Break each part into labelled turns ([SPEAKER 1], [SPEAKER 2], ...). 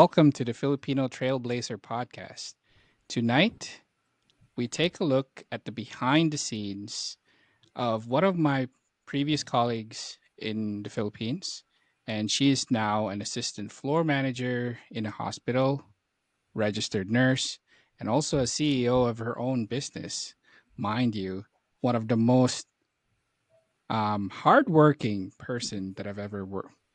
[SPEAKER 1] Welcome to the Filipino Trailblazer podcast. Tonight, we take a look at the behind the scenes of one of my previous colleagues in the Philippines, and she is now an assistant floor manager in a hospital, registered nurse, and also a CEO of her own business. Mind you, one of the most hardworking person that I've ever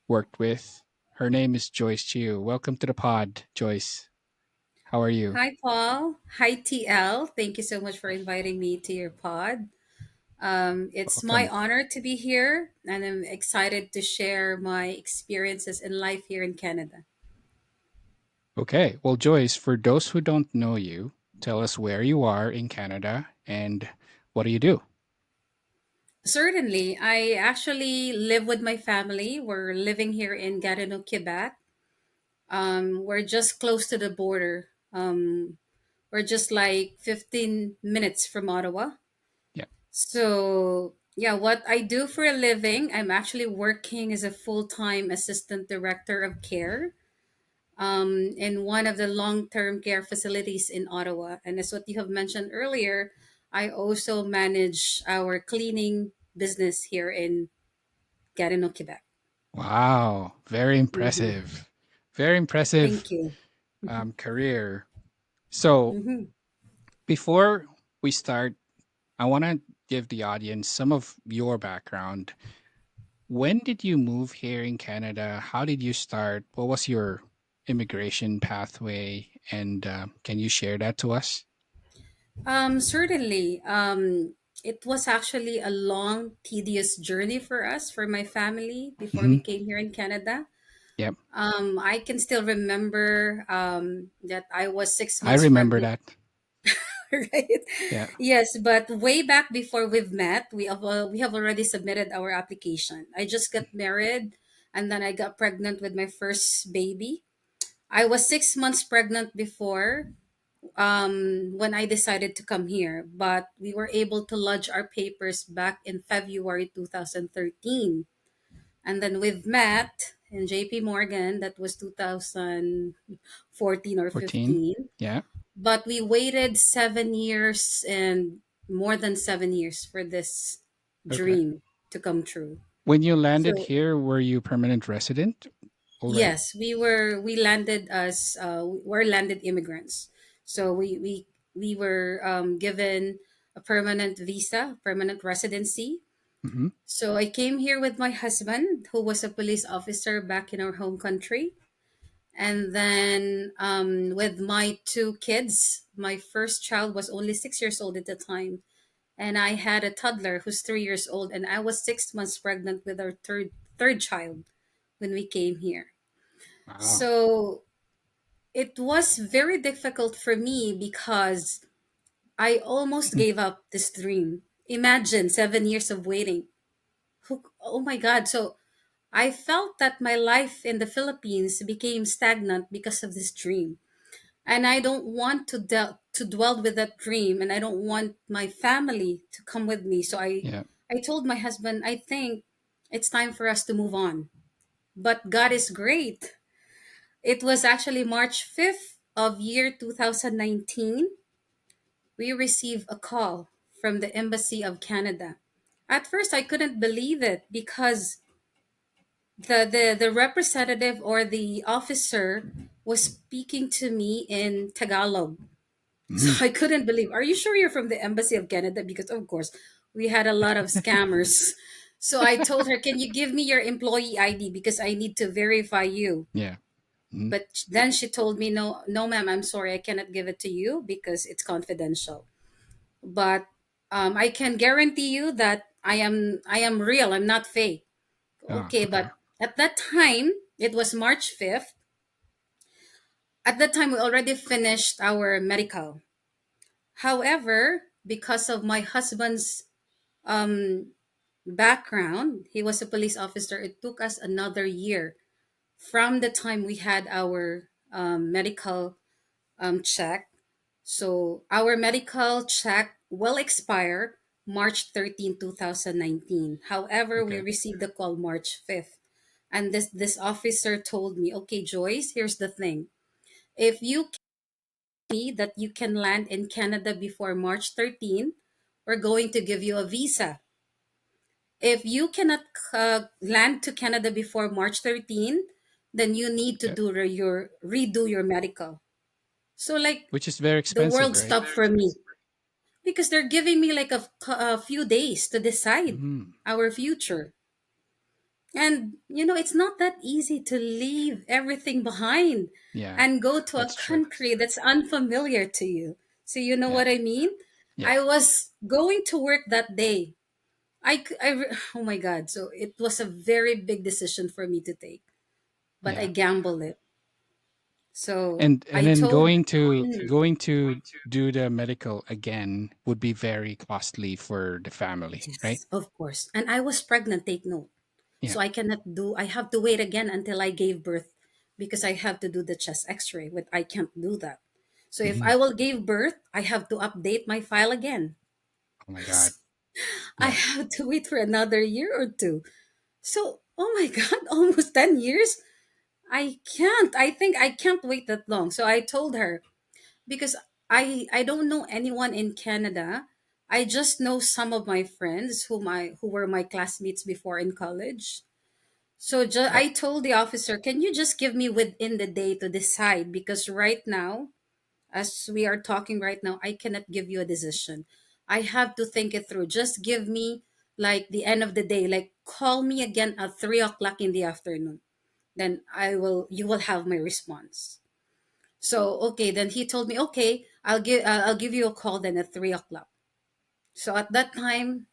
[SPEAKER 1] worked with. Her name is Joyce Chiu. Welcome to the pod, Joyce. How are you?
[SPEAKER 2] Hi, Paul. Hi, TL. Thank you so much for inviting me to your pod. It's my
[SPEAKER 1] Welcome.
[SPEAKER 2] honor to be here, and I'm excited to share my experiences in life here in Canada.
[SPEAKER 1] Okay. Well, Joyce, for those who don't know you, tell us where you are in Canada and what do you do?
[SPEAKER 2] Certainly, I actually live with my family. We're living here in Gatineau, Quebec. We're just close to the border. We're just like 15 minutes from Ottawa.
[SPEAKER 1] Yeah.
[SPEAKER 2] So, yeah, what I do for a living, I'm actually working as a full time assistant director of care in one of the long term care facilities in Ottawa. And as what you have mentioned earlier, I also manage our cleaning business here in Gatineau, Quebec.
[SPEAKER 1] Wow. Very
[SPEAKER 2] Hmm.
[SPEAKER 1] impressive. Very impressive
[SPEAKER 2] Thank you.
[SPEAKER 1] career. So,
[SPEAKER 2] Hmm.
[SPEAKER 1] before we start, I want to give the audience some of your background. When did you move here in Canada? How did you start? What was your immigration pathway? And can you share that to us?
[SPEAKER 2] Certainly. It was actually a long, tedious journey for us, for my family, before we
[SPEAKER 1] Hmm.
[SPEAKER 2] came here in Canada.
[SPEAKER 1] Yep.
[SPEAKER 2] I can still remember that I was six
[SPEAKER 1] I
[SPEAKER 2] months
[SPEAKER 1] remember
[SPEAKER 2] pregnant,
[SPEAKER 1] that.
[SPEAKER 2] right?
[SPEAKER 1] Yeah.
[SPEAKER 2] Yes, but way back before we've met, we have already submitted our application. I just got married, and then I got pregnant with my first baby. I was 6 months pregnant before when I decided to come here, but we were able to lodge our papers back in February 2013. And then we've met in JP Morgan, that was 2014 or
[SPEAKER 1] 14.
[SPEAKER 2] 15.
[SPEAKER 1] Yeah.
[SPEAKER 2] But we waited 7 years and more than 7 years for this
[SPEAKER 1] Okay.
[SPEAKER 2] dream to come true.
[SPEAKER 1] When you landed
[SPEAKER 2] So
[SPEAKER 1] here, were you permanent resident already?
[SPEAKER 2] yes, we landed as we're landed immigrants. So we were given a permanent visa, permanent residency.
[SPEAKER 1] Hmm.
[SPEAKER 2] So I came here with my husband, who was a police officer back in our home country. And then with my two kids, my first child was only 6 years old at the time. And I had a toddler who's 3 years old. And I was 6 months pregnant with our third child when we came here.
[SPEAKER 1] Wow.
[SPEAKER 2] So it was very difficult for me because I almost gave up this dream. Imagine 7 years of waiting. Oh my God. So I felt that my life in the Philippines became stagnant because of this dream. And I don't want to dwell with that dream, and I don't want my family to come with me. So
[SPEAKER 1] Yeah.
[SPEAKER 2] I told my husband, I think it's time for us to move on. But God is great. It was actually March 5th of year 2019. We received a call from the Embassy of Canada. At first, I couldn't believe it because the representative or the officer was speaking to me in Tagalog.
[SPEAKER 1] Hmm.
[SPEAKER 2] So I couldn't believe. Are you sure you're from the Embassy of Canada? Because of course we had a lot of scammers. So I told her, "Can you give me your employee ID because I need to verify you?"
[SPEAKER 1] Yeah. Hmm.
[SPEAKER 2] But then she told me, "No, no, ma'am, I'm sorry, I cannot give it to you because it's confidential. But I can guarantee you that I am real. I'm not fake."
[SPEAKER 1] Oh,
[SPEAKER 2] Okay,
[SPEAKER 1] okay.
[SPEAKER 2] but at that time, it was March 5th. At that time, we already finished our medical. However, because of my husband's um, background, he was a police officer. It took us another year from the time we had our medical check. So our medical check will expire March 13, 2019. However, we
[SPEAKER 1] Okay.
[SPEAKER 2] received the call March 5th. And this officer told me, okay, Joyce, here's the thing. If you me that you can land in Canada before March 13, we're going to give you a visa. If you cannot land to Canada before March 13, then you need to
[SPEAKER 1] Okay.
[SPEAKER 2] do your redo your medical. So like
[SPEAKER 1] Which is very
[SPEAKER 2] the
[SPEAKER 1] expensive,
[SPEAKER 2] world
[SPEAKER 1] right?
[SPEAKER 2] stopped for me because they're giving me like a few days to decide
[SPEAKER 1] Mm.
[SPEAKER 2] our future. And it's not that easy to leave everything behind
[SPEAKER 1] Yeah,
[SPEAKER 2] and go to a
[SPEAKER 1] that's true.
[SPEAKER 2] country that's unfamiliar to you. So you know
[SPEAKER 1] Yeah.
[SPEAKER 2] what I mean?
[SPEAKER 1] Yeah.
[SPEAKER 2] I was going to work that day. Oh my God. So it was a very big decision for me to take, but I
[SPEAKER 1] Yeah.
[SPEAKER 2] gambled it. So
[SPEAKER 1] And
[SPEAKER 2] I
[SPEAKER 1] then
[SPEAKER 2] told,
[SPEAKER 1] going to do the medical again would be very costly for the family, right?
[SPEAKER 2] yes, of course. And I was pregnant, take note.
[SPEAKER 1] Yeah.
[SPEAKER 2] So I have to wait again until I gave birth because I have to do the chest x-ray, but I can't do that. So if
[SPEAKER 1] Hmm.
[SPEAKER 2] I will give birth, I have to update my file again.
[SPEAKER 1] Oh my
[SPEAKER 2] So
[SPEAKER 1] god.
[SPEAKER 2] I
[SPEAKER 1] Yeah.
[SPEAKER 2] have to wait for another year or two. So, oh my God, almost 10 years? I can't. I think I can't wait that long. So I told her because I don't know anyone in Canada. I just know some of my friends who were my classmates before in college. So
[SPEAKER 1] Yep.
[SPEAKER 2] I told the officer, "Can you just give me within the day to decide because right now, as we are talking right now, I cannot give you a decision. I have to think it through. Just give me like the end of the day. Like call me again at 3 o'clock in the afternoon. Then you will have my response." So okay, then he told me, "Okay, I'll give you a call then at 3 o'clock." So at that time,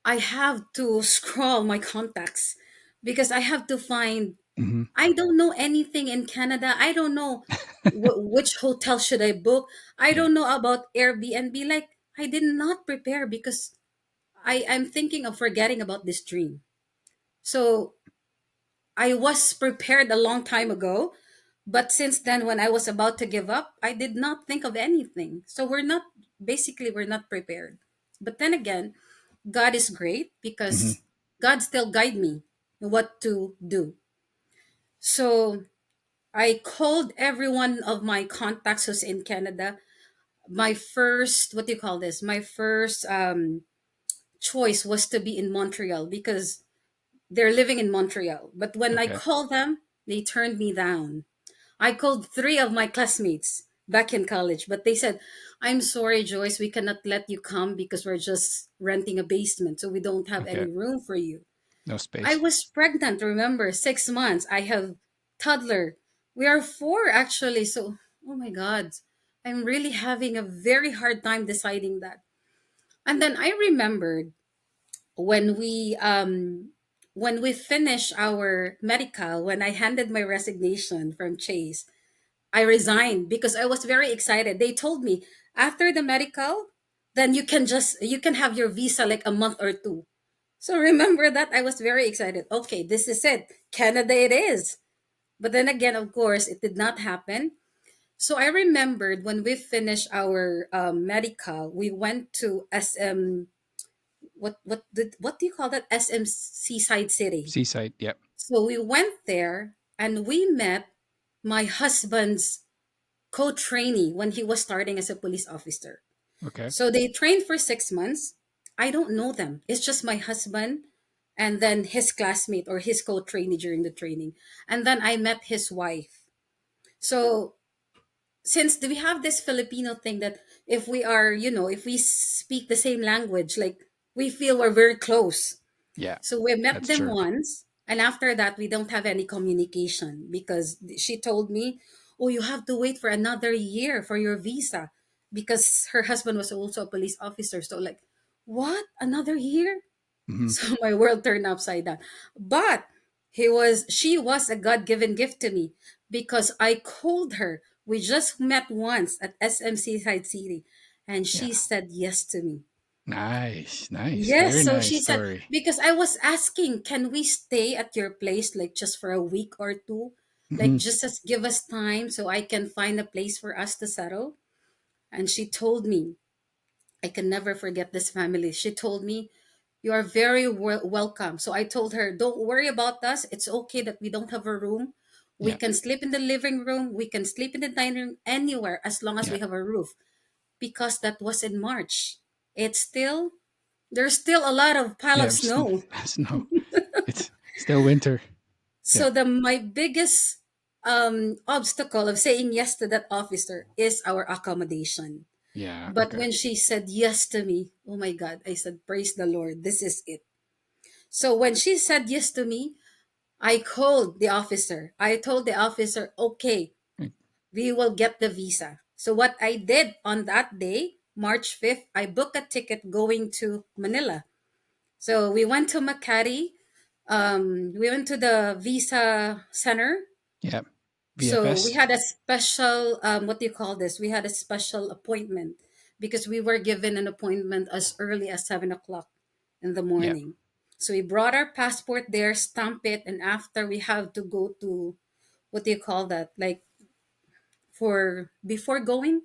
[SPEAKER 2] I have to scroll my contacts because I have to find.
[SPEAKER 1] Hmm.
[SPEAKER 2] I don't know anything in Canada. I don't know which hotel should I book. I
[SPEAKER 1] Yeah.
[SPEAKER 2] don't know about Airbnb. Like I did not prepare because I'm thinking of forgetting about this dream. So I was prepared a long time ago, but since then, when I was about to give up, I did not think of anything. So we're not prepared. But then again, God is great
[SPEAKER 1] Hmm.
[SPEAKER 2] because God still guide me what to do. So I called every one of my contacts who's in Canada. My first, what do you call this? My first choice was to be in Montreal because they're living in Montreal. But when I
[SPEAKER 1] Okay.
[SPEAKER 2] called them, they turned me down. I called three of my classmates back in college, but they said, "I'm sorry, Joyce, we cannot let you come because we're just renting a basement, so we don't have
[SPEAKER 1] Okay.
[SPEAKER 2] any room for you."
[SPEAKER 1] No
[SPEAKER 2] I
[SPEAKER 1] space.
[SPEAKER 2] was pregnant, remember, 6 months. I have toddler. We are four actually. So, oh my God, I'm really having a very hard time deciding that. And then I remembered when we finished our medical, when I handed my resignation from Chase, I resigned because I was very excited. They told me after the medical, then you can have your visa like a month or two. So remember that I was very excited. Okay, this is it. Canada it is. But then again, of course, it did not happen. So I remembered when we finished our medical, we went to SM. What do you call that? SM Seaside City.
[SPEAKER 1] Seaside. Yep.
[SPEAKER 2] So we went there and we met my husband's co-trainee when he was starting as a police officer.
[SPEAKER 1] Okay.
[SPEAKER 2] So they trained for 6 months. I don't know them. It's just my husband and then his classmate or his co-trainee during the training. And then I met his wife. So since we have this Filipino thing that if we are, if we speak the same language, like we feel we're very close.
[SPEAKER 1] Yeah.
[SPEAKER 2] So we met
[SPEAKER 1] That's
[SPEAKER 2] them
[SPEAKER 1] true.
[SPEAKER 2] once, and after that, we don't have any communication because she told me, "Oh, you have to wait for another year for your visa," because her husband was also a police officer. So, like, what? Another year?
[SPEAKER 1] Hmm.
[SPEAKER 2] So my world turned upside down. But she was a God given gift to me because I called her. We just met once at SMC Side City, and
[SPEAKER 1] Yeah.
[SPEAKER 2] she said yes to me.
[SPEAKER 1] Nice. Nice.
[SPEAKER 2] Yes,
[SPEAKER 1] Very
[SPEAKER 2] so
[SPEAKER 1] nice
[SPEAKER 2] she said,
[SPEAKER 1] story.
[SPEAKER 2] because I was asking, can we stay at your place like just for a week or two? Like
[SPEAKER 1] Hmm.
[SPEAKER 2] just as give us time so I can find a place for us to settle. And she told me, I can never forget this family. She told me, "You are very welcome." So I told her, "Don't worry about us. It's okay that we don't have a room. We
[SPEAKER 1] Yeah.
[SPEAKER 2] can sleep in the living room, we can sleep in the dining room, anywhere as long as
[SPEAKER 1] Yeah.
[SPEAKER 2] we have a roof. Because that was in March. It's still there's still a lot of pile
[SPEAKER 1] Yeah.
[SPEAKER 2] of snow.
[SPEAKER 1] Snow. It's still winter. Yeah.
[SPEAKER 2] So the my biggest obstacle of saying yes to that officer is our accommodation.
[SPEAKER 1] Yeah.
[SPEAKER 2] But
[SPEAKER 1] Okay.
[SPEAKER 2] when she said yes to me, oh my God, I said, praise the Lord, this is it. So when she said yes to me, I called the officer. I told the officer, okay,
[SPEAKER 1] Right.
[SPEAKER 2] we will get the visa. So what I did on that day, March 5th, I booked a ticket going to Manila. So we went to Makati. We went to the visa center.
[SPEAKER 1] Yeah.
[SPEAKER 2] So we
[SPEAKER 1] VFS.
[SPEAKER 2] had a special, what do you call this? We had a special appointment because we were given an appointment as early as 7 o'clock in the
[SPEAKER 1] Yeah.
[SPEAKER 2] morning. So we brought our passport there, stamp it, and after we have to go to, what do you call that? Like for before going,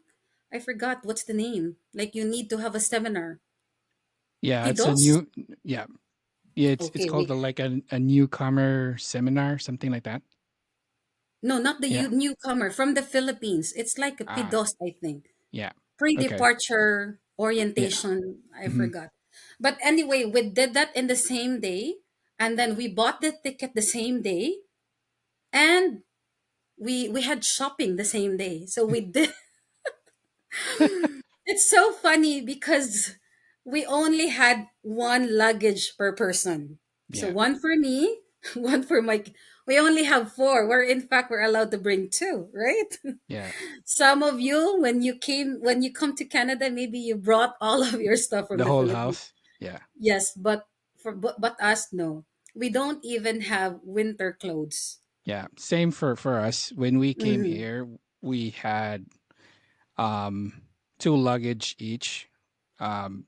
[SPEAKER 2] I forgot what's the name. Like you need to have a seminar.
[SPEAKER 1] Yeah. It's a
[SPEAKER 2] Pidos?
[SPEAKER 1] new. Yeah. Yeah. It's
[SPEAKER 2] Okay,
[SPEAKER 1] called
[SPEAKER 2] we
[SPEAKER 1] like a newcomer seminar, something like that.
[SPEAKER 2] no, not the
[SPEAKER 1] Yeah.
[SPEAKER 2] newcomer from the Philippines. It's like a
[SPEAKER 1] Ah.
[SPEAKER 2] Pidos, I think.
[SPEAKER 1] Yeah. Okay.
[SPEAKER 2] Pre-departure
[SPEAKER 1] Yeah.
[SPEAKER 2] orientation. I
[SPEAKER 1] Hmm.
[SPEAKER 2] forgot. But anyway, we did that in the same day, and then we bought the ticket the same day, and we had shopping the same day. So we did. It's so funny because we only had one luggage per person. So
[SPEAKER 1] Yeah.
[SPEAKER 2] one for me, one for my. We only have four. Where in fact we're allowed to bring two, right?
[SPEAKER 1] Yeah.
[SPEAKER 2] Some of you, when you come to Canada, maybe you brought all of your stuff from
[SPEAKER 1] The
[SPEAKER 2] the
[SPEAKER 1] whole
[SPEAKER 2] Philippines.
[SPEAKER 1] house. Yeah.
[SPEAKER 2] Yes, but us no. We don't even have winter clothes.
[SPEAKER 1] Yeah. Same for us. When we came
[SPEAKER 2] Hmm.
[SPEAKER 1] here, we had um, two luggage each.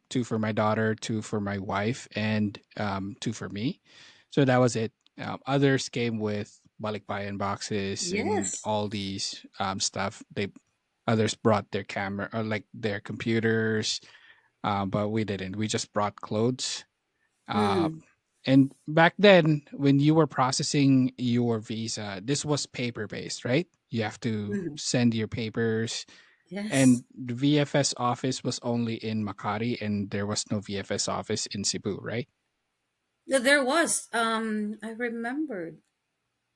[SPEAKER 1] Two for my daughter, two for my wife, and two for me. So that was it. Others came with balikbayan boxes and
[SPEAKER 2] Yes.
[SPEAKER 1] all these stuff. They others brought their camera or like their computers, but we didn't. We just brought clothes.
[SPEAKER 2] Mm-hmm.
[SPEAKER 1] And back then, when you were processing your visa, this was paper based, right? You have to
[SPEAKER 2] Hmm.
[SPEAKER 1] send your papers,
[SPEAKER 2] Yes.
[SPEAKER 1] and the VFS office was only in Makati, and there was no VFS office in Cebu, right?
[SPEAKER 2] There was. I remembered.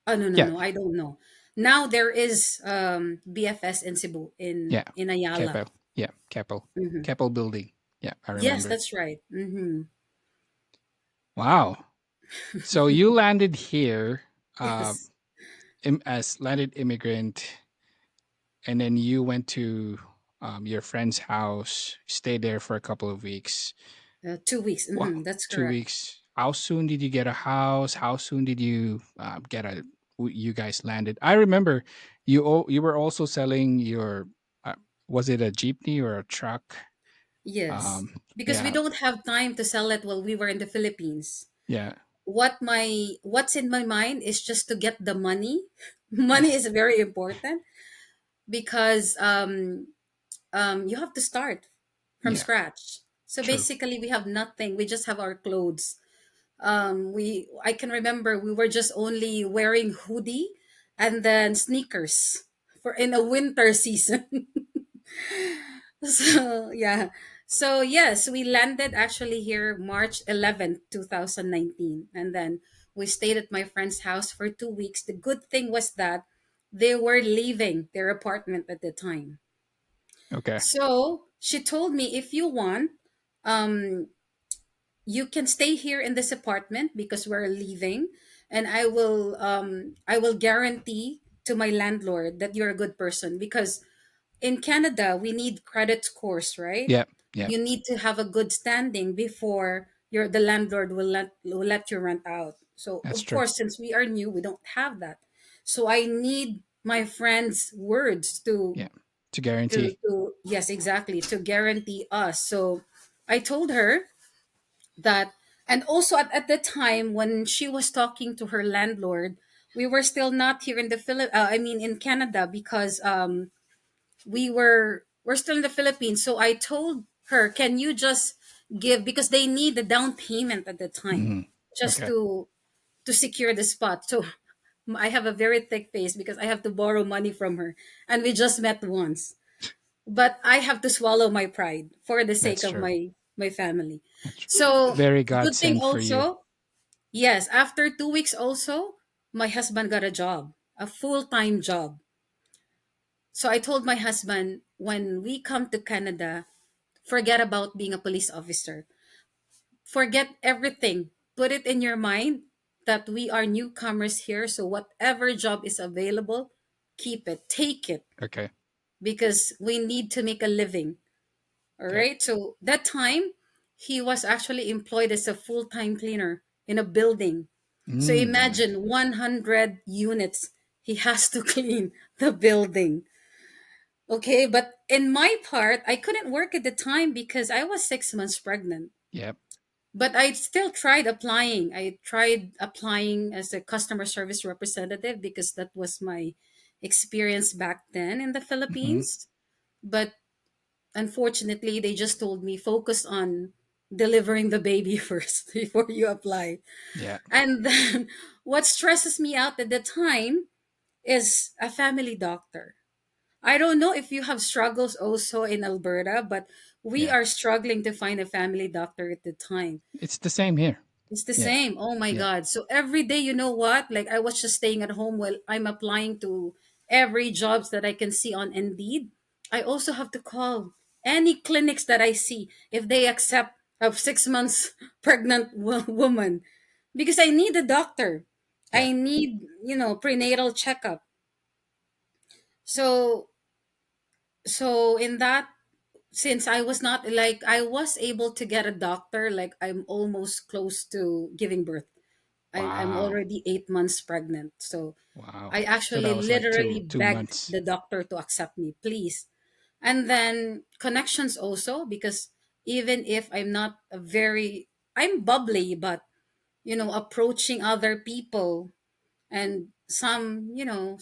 [SPEAKER 2] Oh no no
[SPEAKER 1] Yeah,
[SPEAKER 2] no! I don't know. Now there is BFS in Cebu
[SPEAKER 1] yeah,
[SPEAKER 2] in Ayala.
[SPEAKER 1] Keppel, yeah, Keppel,
[SPEAKER 2] Hmm.
[SPEAKER 1] Keppel building. Yeah, I
[SPEAKER 2] Yes,
[SPEAKER 1] remember.
[SPEAKER 2] that's right. Hmm.
[SPEAKER 1] Wow. So you landed here, uh,
[SPEAKER 2] Yes.
[SPEAKER 1] as landed immigrant, and then you went to your friend's house, stayed there for a couple of weeks.
[SPEAKER 2] 2 weeks.
[SPEAKER 1] Wow,
[SPEAKER 2] Hmm. That's
[SPEAKER 1] two
[SPEAKER 2] correct.
[SPEAKER 1] weeks. How soon did you get a house? How soon did you get a? You guys landed. I remember you were also selling your. Uh, was it a jeepney or a truck?
[SPEAKER 2] Yes, because we
[SPEAKER 1] Yeah,
[SPEAKER 2] don't have time to sell it while we were in the Philippines.
[SPEAKER 1] yeah,
[SPEAKER 2] What's in my mind is just to get the money. Money is very important because you have to start from
[SPEAKER 1] yeah.
[SPEAKER 2] scratch. So
[SPEAKER 1] True.
[SPEAKER 2] basically, we have nothing. We just have our clothes. We I can remember we were just only wearing hoodie and then sneakers for in a winter season. So yeah. So yes, we landed actually here March 11th, 2019. And then we stayed at my friend's house for 2 weeks. The good thing was that they were leaving their apartment at the time.
[SPEAKER 1] Okay.
[SPEAKER 2] So she told me, if you want, um, you can stay here in this apartment because we're leaving, and I will guarantee to my landlord that you're a good person, because in Canada, we need credit scores, right?
[SPEAKER 1] Yeah, yeah.
[SPEAKER 2] You need to have a good standing before the landlord will let you rent out. So
[SPEAKER 1] That's
[SPEAKER 2] of
[SPEAKER 1] true.
[SPEAKER 2] course, since we are new, we don't have that. So I need my friend's words
[SPEAKER 1] Yeah, to guarantee.
[SPEAKER 2] to yes, exactly, to guarantee us. So I told her that, and also at the time when she was talking to her landlord, we were still not here in the I mean in Canada, because we're still in the Philippines. So I told her, can you just give, because they need the down payment at the time
[SPEAKER 1] Hmm.
[SPEAKER 2] just
[SPEAKER 1] Okay.
[SPEAKER 2] to secure the spot. So I have a very thick face because I have to borrow money from her, and we just met once. But I have to swallow my pride for the sake
[SPEAKER 1] That's
[SPEAKER 2] of
[SPEAKER 1] true.
[SPEAKER 2] my family.
[SPEAKER 1] That's true.
[SPEAKER 2] So
[SPEAKER 1] Very God
[SPEAKER 2] good thing
[SPEAKER 1] sent for you.
[SPEAKER 2] also, yes, after 2 weeks also, my husband got a job, a full-time job. So I told my husband, when we come to Canada, forget about being a police officer. Forget everything. Put it in your mind that we are newcomers here. So whatever job is available, keep it, take it,
[SPEAKER 1] Okay.
[SPEAKER 2] because we need to make a living. All
[SPEAKER 1] Yep.
[SPEAKER 2] right. So that time, he was actually employed as a full time cleaner in a building. So
[SPEAKER 1] Mm.
[SPEAKER 2] imagine 100 units he has to clean the building. Okay. But in my part, I couldn't work at the time because I was 6 months pregnant.
[SPEAKER 1] Yep.
[SPEAKER 2] But I still tried applying. I tried applying as a customer service representative because that was my experience back then in the
[SPEAKER 1] Hmm.
[SPEAKER 2] Philippines. But unfortunately, they just told me focus on delivering the baby first before you apply.
[SPEAKER 1] Yeah.
[SPEAKER 2] And then what stresses me out at the time is a family doctor. I don't know if you have struggles also in Alberta, but we
[SPEAKER 1] Yeah.
[SPEAKER 2] are struggling to find a family doctor at the time.
[SPEAKER 1] It's the same here.
[SPEAKER 2] It's the
[SPEAKER 1] Yeah.
[SPEAKER 2] same. Oh my
[SPEAKER 1] Yeah.
[SPEAKER 2] God. So every day, you know what? Like I was just staying at home while I'm applying to every jobs that I can see on Indeed. I also have to call any clinics that I see if they accept a 6 months pregnant woman, because I need a doctor.
[SPEAKER 1] Yeah.
[SPEAKER 2] I need, prenatal checkup. So, so in that, since I was not like, I was able to get a doctor, like I'm almost close to giving birth. I'm
[SPEAKER 1] Wow.
[SPEAKER 2] already 8 months pregnant. So
[SPEAKER 1] Wow.
[SPEAKER 2] I
[SPEAKER 1] So
[SPEAKER 2] actually
[SPEAKER 1] that was like
[SPEAKER 2] literally
[SPEAKER 1] two
[SPEAKER 2] begged
[SPEAKER 1] months.
[SPEAKER 2] the doctor to accept me, please. And then connections also, because even if I'm not a very, I'm bubbly, but, approaching other people, and some,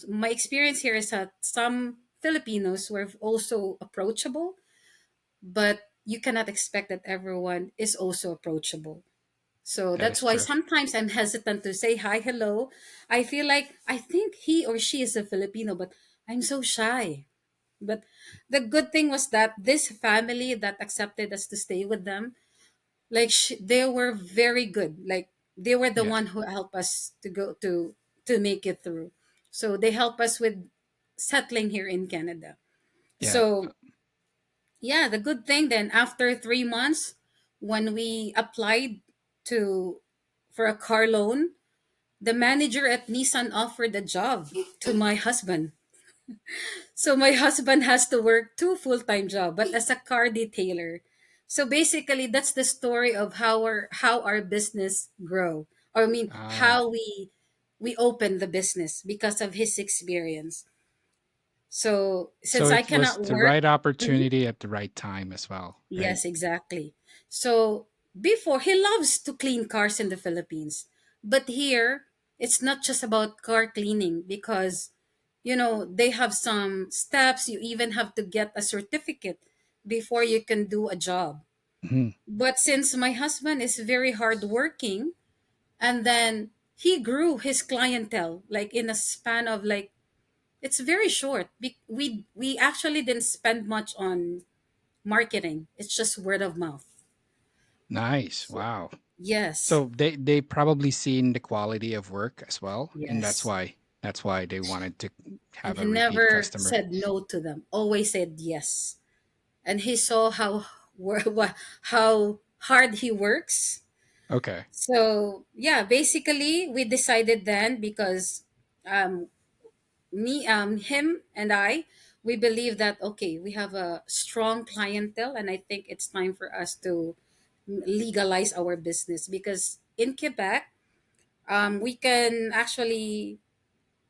[SPEAKER 2] my experience here is that some Filipinos were also approachable, but you cannot expect that everyone is also approachable. So
[SPEAKER 1] That
[SPEAKER 2] that's
[SPEAKER 1] is
[SPEAKER 2] why
[SPEAKER 1] true.
[SPEAKER 2] sometimes I'm hesitant to say hi, hello. I feel like I think he or she is a Filipino, but I'm so shy. But the good thing was that this family that accepted us to stay with them, like they were very good. Like they were the
[SPEAKER 1] Yeah.
[SPEAKER 2] one who helped us to go to make it through. So they help us with settling here in Canada.
[SPEAKER 1] Yeah.
[SPEAKER 2] So yeah, the good thing then, after 3 months, when we applied to for a car loan, the manager at Nissan offered a job to my husband. So my husband has to work two full-time jobs, but as a car detailer. So basically, that's the story of how our business grow. Or I mean,
[SPEAKER 1] Ah.
[SPEAKER 2] how we open the business because of his experience. So
[SPEAKER 1] So
[SPEAKER 2] since I
[SPEAKER 1] it was
[SPEAKER 2] cannot
[SPEAKER 1] the
[SPEAKER 2] work.
[SPEAKER 1] right opportunity at the right time as well, right?
[SPEAKER 2] Yes, exactly. So before, he loves to clean cars in the Philippines. But here, it's not just about car cleaning, because, they have some steps. You even have to get a certificate before you can do a job.
[SPEAKER 1] Mhm.
[SPEAKER 2] But since my husband is very hardworking, and then he grew his clientele like in a span of like, it's very short. We actually didn't spend much on marketing. It's just word of mouth.
[SPEAKER 1] Nice. Wow.
[SPEAKER 2] Yes,
[SPEAKER 1] So they probably seen the quality of work as well, and
[SPEAKER 2] yes.
[SPEAKER 1] that's why they wanted to
[SPEAKER 2] And
[SPEAKER 1] have
[SPEAKER 2] he
[SPEAKER 1] a repeat
[SPEAKER 2] never
[SPEAKER 1] customer.
[SPEAKER 2] said no to them. Always said yes. And he saw how hard he works.
[SPEAKER 1] Okay.
[SPEAKER 2] So yeah, basically we decided then, because um, him and I, we believe that okay, we have a strong clientele, and I think it's time for us to legalize our business, because in Quebec, we can actually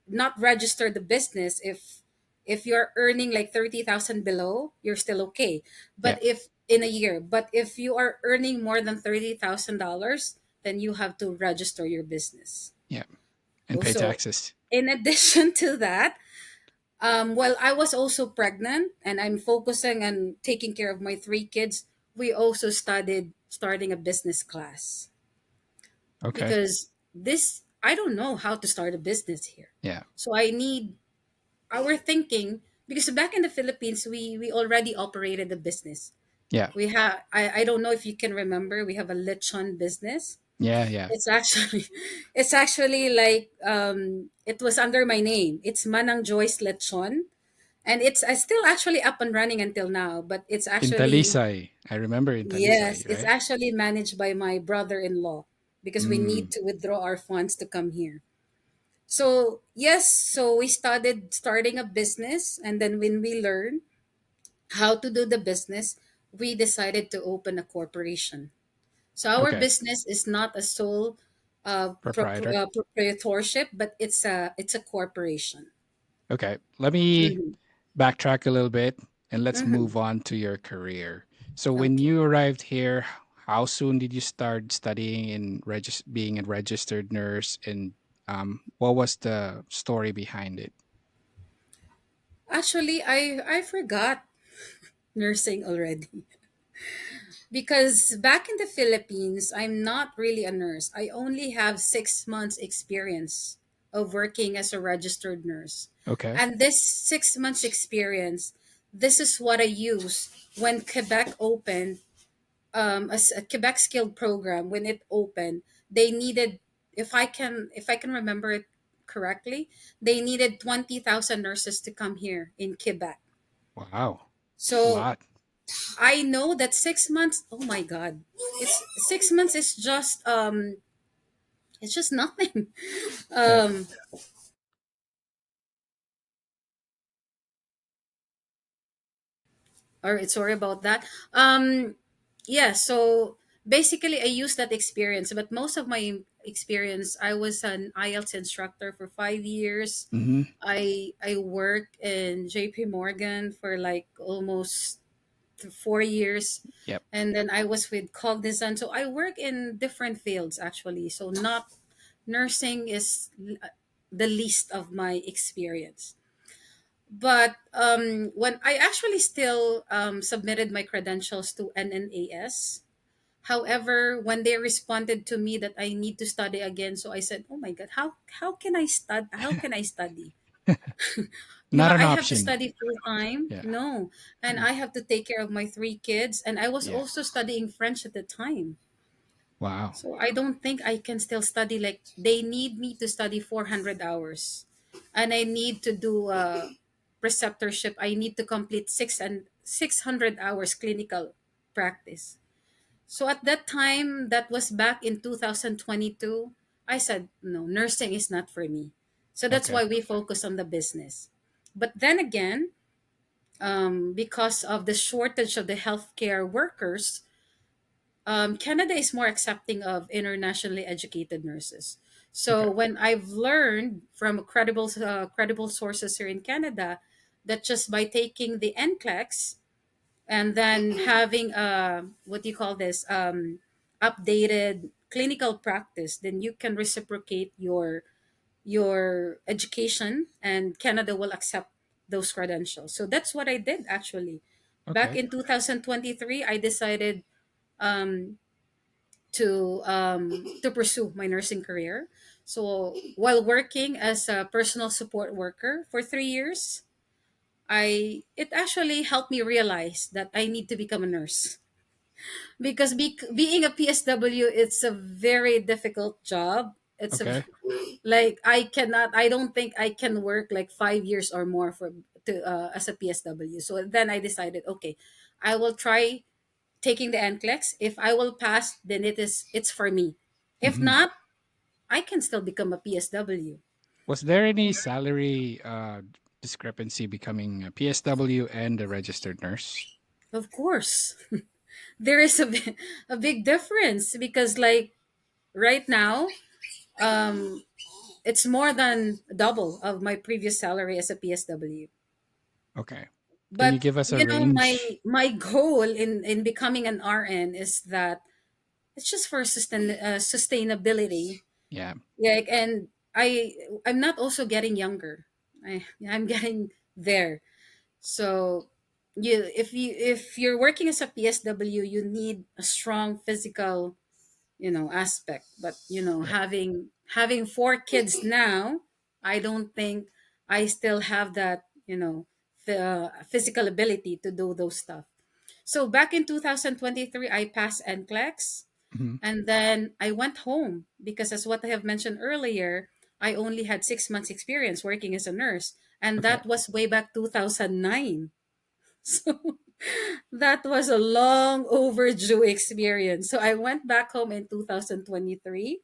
[SPEAKER 2] not register the business if you're earning like 30,000 below, you're still okay.
[SPEAKER 1] Yeah.
[SPEAKER 2] But if in a year, but if you are earning more than $30,000, then you have to register your business.
[SPEAKER 1] Yeah. And pay
[SPEAKER 2] Also,
[SPEAKER 1] taxes.
[SPEAKER 2] in addition to that, well, I was also pregnant, and I'm focusing on taking care of my three kids. We also started starting a business class,
[SPEAKER 1] Okay.
[SPEAKER 2] because this I don't know how to start a business here.
[SPEAKER 1] Yeah.
[SPEAKER 2] So I need our thinking, because back in the Philippines, we already operated a business.
[SPEAKER 1] Yeah.
[SPEAKER 2] We have, I don't know if you can remember, we have a lechon business.
[SPEAKER 1] Yeah. Yeah.
[SPEAKER 2] It's actually it's actually like it was under my name. It's Manang Joyce Lechon, and it's still actually up and running until now, but it's
[SPEAKER 1] In
[SPEAKER 2] actually,
[SPEAKER 1] Talisay. I remember in
[SPEAKER 2] yes,
[SPEAKER 1] Talisay,
[SPEAKER 2] it's
[SPEAKER 1] right?
[SPEAKER 2] actually managed by my brother-in-law, because we need
[SPEAKER 1] Mm.
[SPEAKER 2] to withdraw our funds to come here. So, yes, so we started starting a business, and then when we learned how to do the business, we decided to open a corporation. So our
[SPEAKER 1] Okay.
[SPEAKER 2] business is not a sole
[SPEAKER 1] Proprietor.
[SPEAKER 2] proprietorship, but it's a corporation.
[SPEAKER 1] Okay. Let me
[SPEAKER 2] Hmm.
[SPEAKER 1] backtrack a little bit and let's
[SPEAKER 2] Hmm.
[SPEAKER 1] move on to your career. So when
[SPEAKER 2] Okay.
[SPEAKER 1] you arrived here, how soon did you start studying in being a registered nurse, and what was the story behind it?
[SPEAKER 2] Actually, I forgot nursing already, because back in the Philippines, I'm not really a nurse. I only have 6 months experience of working as a registered nurse.
[SPEAKER 1] Okay.
[SPEAKER 2] And this 6 months experience, this is what I use when Quebec opened, as a Quebec skilled program. When it opened, they needed, if I can remember it correctly, they needed 20,000 nurses to come here in Quebec.
[SPEAKER 1] Wow. It's a
[SPEAKER 2] So
[SPEAKER 1] lot.
[SPEAKER 2] I know that 6 months, oh my god, it's 6 months is just it's just nothing.
[SPEAKER 1] Yeah.
[SPEAKER 2] um all right, sorry about that. Yeah, so basically I used that experience, but most of my experience, I was an IELTS instructor for 5 years.
[SPEAKER 1] Mm-hmm.
[SPEAKER 2] I worked in JP Morgan for like almost 4 years,
[SPEAKER 1] Yep.
[SPEAKER 2] and then I was with Cognizant. So I work in different fields actually. So not nursing is the least of my experience. But when I actually still submitted my credentials to NNAS, however, when they responded to me that I need to study again, so I said, "Oh my God, how can I study? How can I study?
[SPEAKER 1] Not an
[SPEAKER 2] I have to
[SPEAKER 1] option.
[SPEAKER 2] study full time.
[SPEAKER 1] Yeah.
[SPEAKER 2] No, and
[SPEAKER 1] Mm.
[SPEAKER 2] I have to take care of my 3 kids, and I was
[SPEAKER 1] Yeah.
[SPEAKER 2] also studying French at the time.
[SPEAKER 1] Wow.
[SPEAKER 2] So I don't think I can still study. Like they need me to study 400 hours, and I need to do preceptorship. I need to complete 600 hours clinical practice. So at that time, that was back in 2022. I said, no, nursing is not for me. So that's
[SPEAKER 1] Okay.
[SPEAKER 2] why we focus on the business. But then again, because of the shortage of the healthcare workers, Canada is more accepting of internationally educated nurses. So
[SPEAKER 1] Okay.
[SPEAKER 2] when I've learned from credible sources here in Canada that just by taking the NCLEX and then having a, what do you call this, updated clinical practice, then you can reciprocate your education, and Canada will accept those credentials. So that's what I did actually. Back
[SPEAKER 1] Okay.
[SPEAKER 2] in 2023, I decided um, to pursue my nursing career. So while working as a personal support worker for 3 years, it actually helped me realize that I need to become a nurse, because being a PSW, it's a very difficult job. It's a
[SPEAKER 1] Okay.
[SPEAKER 2] like I don't think I can work like 5 years or more for to as a PSW. So then I decided, okay, I will try taking the NCLEX. If I will pass, then it's for me. If
[SPEAKER 1] Mm-hmm.
[SPEAKER 2] not, I can still become a PSW.
[SPEAKER 1] Was there any salary discrepancy becoming a PSW and a registered nurse?
[SPEAKER 2] Of course, there is a big difference, because like right now, um, it's more than double of my previous salary as a PSW.
[SPEAKER 1] Okay. Can you
[SPEAKER 2] But
[SPEAKER 1] give us a
[SPEAKER 2] my
[SPEAKER 1] range?
[SPEAKER 2] goal in becoming an RN is that it's just for sustainability.
[SPEAKER 1] Yeah.
[SPEAKER 2] Yeah, and I'm not also getting younger. I'm getting there. So if you're working as a PSW, you need a strong physical, aspect. But
[SPEAKER 1] Yep.
[SPEAKER 2] having Having four kids now, I don't think I still have that, physical ability to do those stuff. So back in 2023, I passed NCLEX,
[SPEAKER 1] Mhm.
[SPEAKER 2] and then I went home because, as what I have mentioned earlier, I only had 6 months experience working as a nurse. And
[SPEAKER 1] Okay.
[SPEAKER 2] that was way back 2009. So that was a long overdue experience. So I went back home in 2023,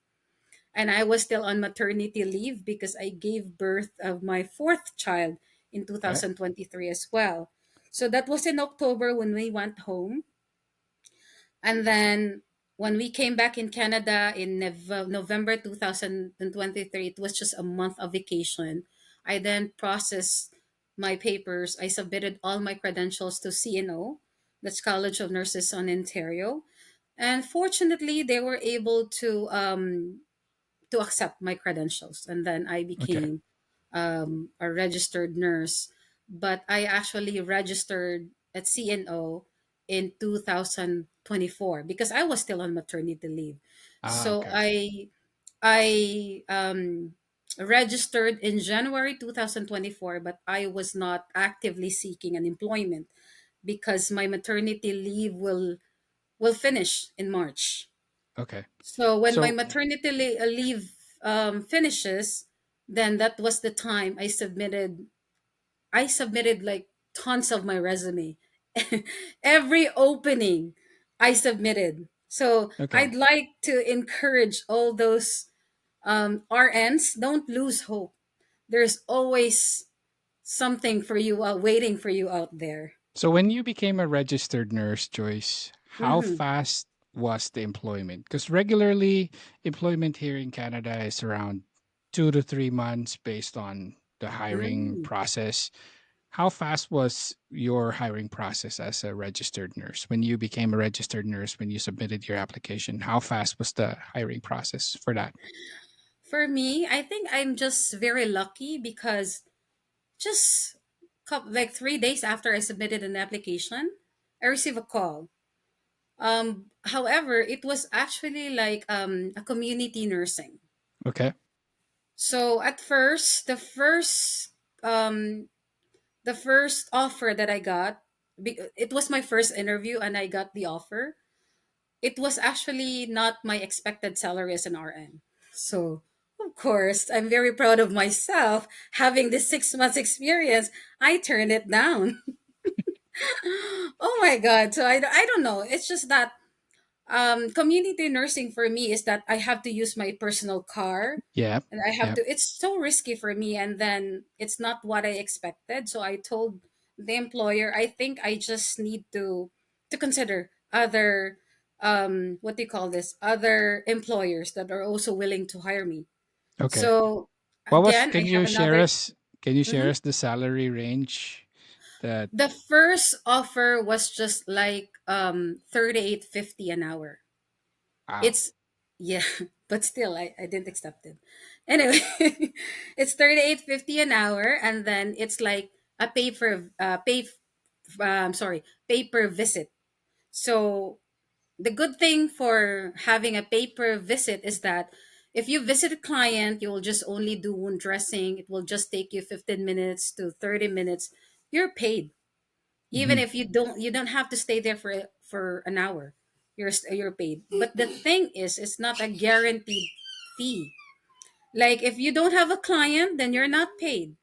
[SPEAKER 2] and I was still on maternity leave because I gave birth of my fourth child in
[SPEAKER 1] Okay.
[SPEAKER 2] 2023 as well. So that was in October when we went home. And then when we came back in Canada in November 2023, it was just a month of vacation. I then processed my papers. I submitted all my credentials to CNO, that's College of Nurses on Ontario. And fortunately, they were able to accept my credentials. And then I
[SPEAKER 1] Okay.
[SPEAKER 2] became a registered nurse. But I actually registered at CNO in 2024 because I was still on maternity leave.
[SPEAKER 1] Ah,
[SPEAKER 2] So
[SPEAKER 1] okay.
[SPEAKER 2] I registered in January 2024, but I was not actively seeking an employment because my maternity leave will finish in March.
[SPEAKER 1] Okay.
[SPEAKER 2] So when my
[SPEAKER 1] So,
[SPEAKER 2] maternity leave finishes, then that was the time I submitted like tons of my resume. Every opening I submitted. So
[SPEAKER 1] okay.
[SPEAKER 2] I'd like to encourage all those RNs, don't lose hope. There's always something for you waiting for you out there.
[SPEAKER 1] So when you became a registered nurse, Joyce, how
[SPEAKER 2] Mm-hmm.
[SPEAKER 1] fast was the employment? Because regularly employment here in Canada is around 2 to 3 months based on the hiring
[SPEAKER 2] Mm.
[SPEAKER 1] process. How fast was your hiring process as a registered nurse? When you became a registered nurse, when you submitted your application, how fast was the hiring process for that?
[SPEAKER 2] For me, I think I'm just very lucky because just like 3 days after I submitted an application, I received a call. However, it was actually like a community nursing.
[SPEAKER 1] Okay.
[SPEAKER 2] So at first, um, the first offer that I got, it was my first interview, and I got the offer. It was actually not my expected salary as an RN. So of course, I'm very proud of myself having this 6 months experience. I turned it down. Oh my god! So I don't know. It's just that community nursing for me is that I have to use my personal car,
[SPEAKER 1] Yeah.
[SPEAKER 2] and I have
[SPEAKER 1] Yeah.
[SPEAKER 2] to. It's so risky for me, and then it's not what I expected. So I told the employer, I think I just need to consider other what do you call this, other employers that are also willing to hire me.
[SPEAKER 1] Okay.
[SPEAKER 2] So
[SPEAKER 1] What was
[SPEAKER 2] again, I have
[SPEAKER 1] can you share
[SPEAKER 2] Mhm.
[SPEAKER 1] us the salary range that
[SPEAKER 2] The first offer was just like 38.50 an hour.
[SPEAKER 1] wow.
[SPEAKER 2] It's yeah, but still I didn't accept it. Anyway, it's 38.50 an hour, and then it's like a pay per visit. So the good thing for having a pay per visit is that if you visit a client, you will just only do wound dressing. It will just take you 15 minutes to 30 minutes. You're paid even
[SPEAKER 1] Mhm.
[SPEAKER 2] if you don't have to stay there for an hour. You're paid, but the thing is, it's not a guaranteed fee. Like if you don't have a client, then you're not paid.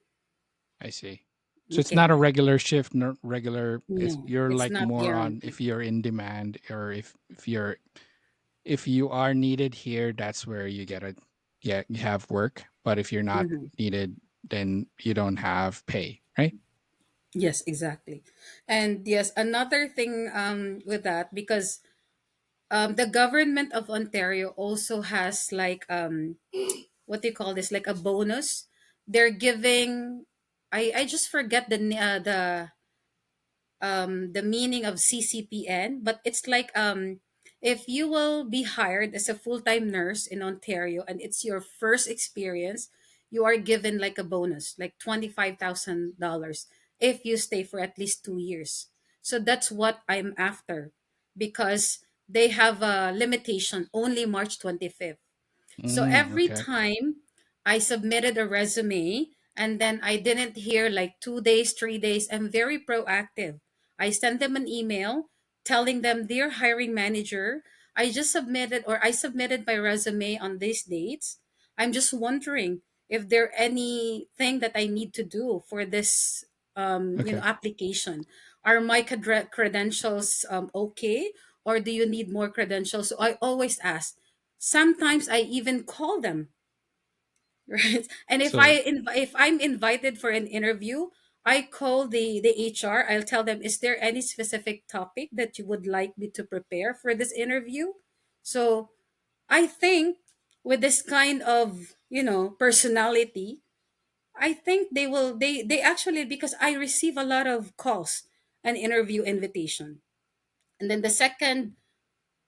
[SPEAKER 1] I see. So it's not
[SPEAKER 2] Okay.
[SPEAKER 1] a regular shift, not regular. It's
[SPEAKER 2] No,
[SPEAKER 1] you're
[SPEAKER 2] it's
[SPEAKER 1] like
[SPEAKER 2] not
[SPEAKER 1] more on
[SPEAKER 2] guaranteed.
[SPEAKER 1] if you're in demand or if you are needed here, that's where you get a yeah you have work. But if you're not
[SPEAKER 2] Hmm.
[SPEAKER 1] needed, then you don't have pay, right?
[SPEAKER 2] Yes, exactly. And yes, another thing with that, because the government of Ontario also has like what do you call this, like a bonus they're giving. I just forget the meaning of CCPN, but it's like if you will be hired as a full-time nurse in Ontario and it's your first experience, you are given like a bonus, like $25,000 if you stay for at least 2 years. So that's what I'm after because they have a limitation only March 25th. So
[SPEAKER 1] Mm,
[SPEAKER 2] every
[SPEAKER 1] okay.
[SPEAKER 2] time I submitted a resume and then I didn't hear like 2 days, 3 days, I'm very proactive. I sent them an email telling them, "Dear hiring manager, I submitted my resume on these dates. I'm just wondering if there anything that I need to do for this
[SPEAKER 1] Okay.
[SPEAKER 2] application. Are my credentials okay, or do you need more credentials?" So I always ask. Sometimes I even call them, right? And
[SPEAKER 1] So
[SPEAKER 2] if I'm invited for an interview, I call the HR. I'll tell them, "Is there any specific topic that you would like me to prepare for this interview?" So I think with this kind of personality, I think they actually, because I receive a lot of calls and interview invitation. And then the second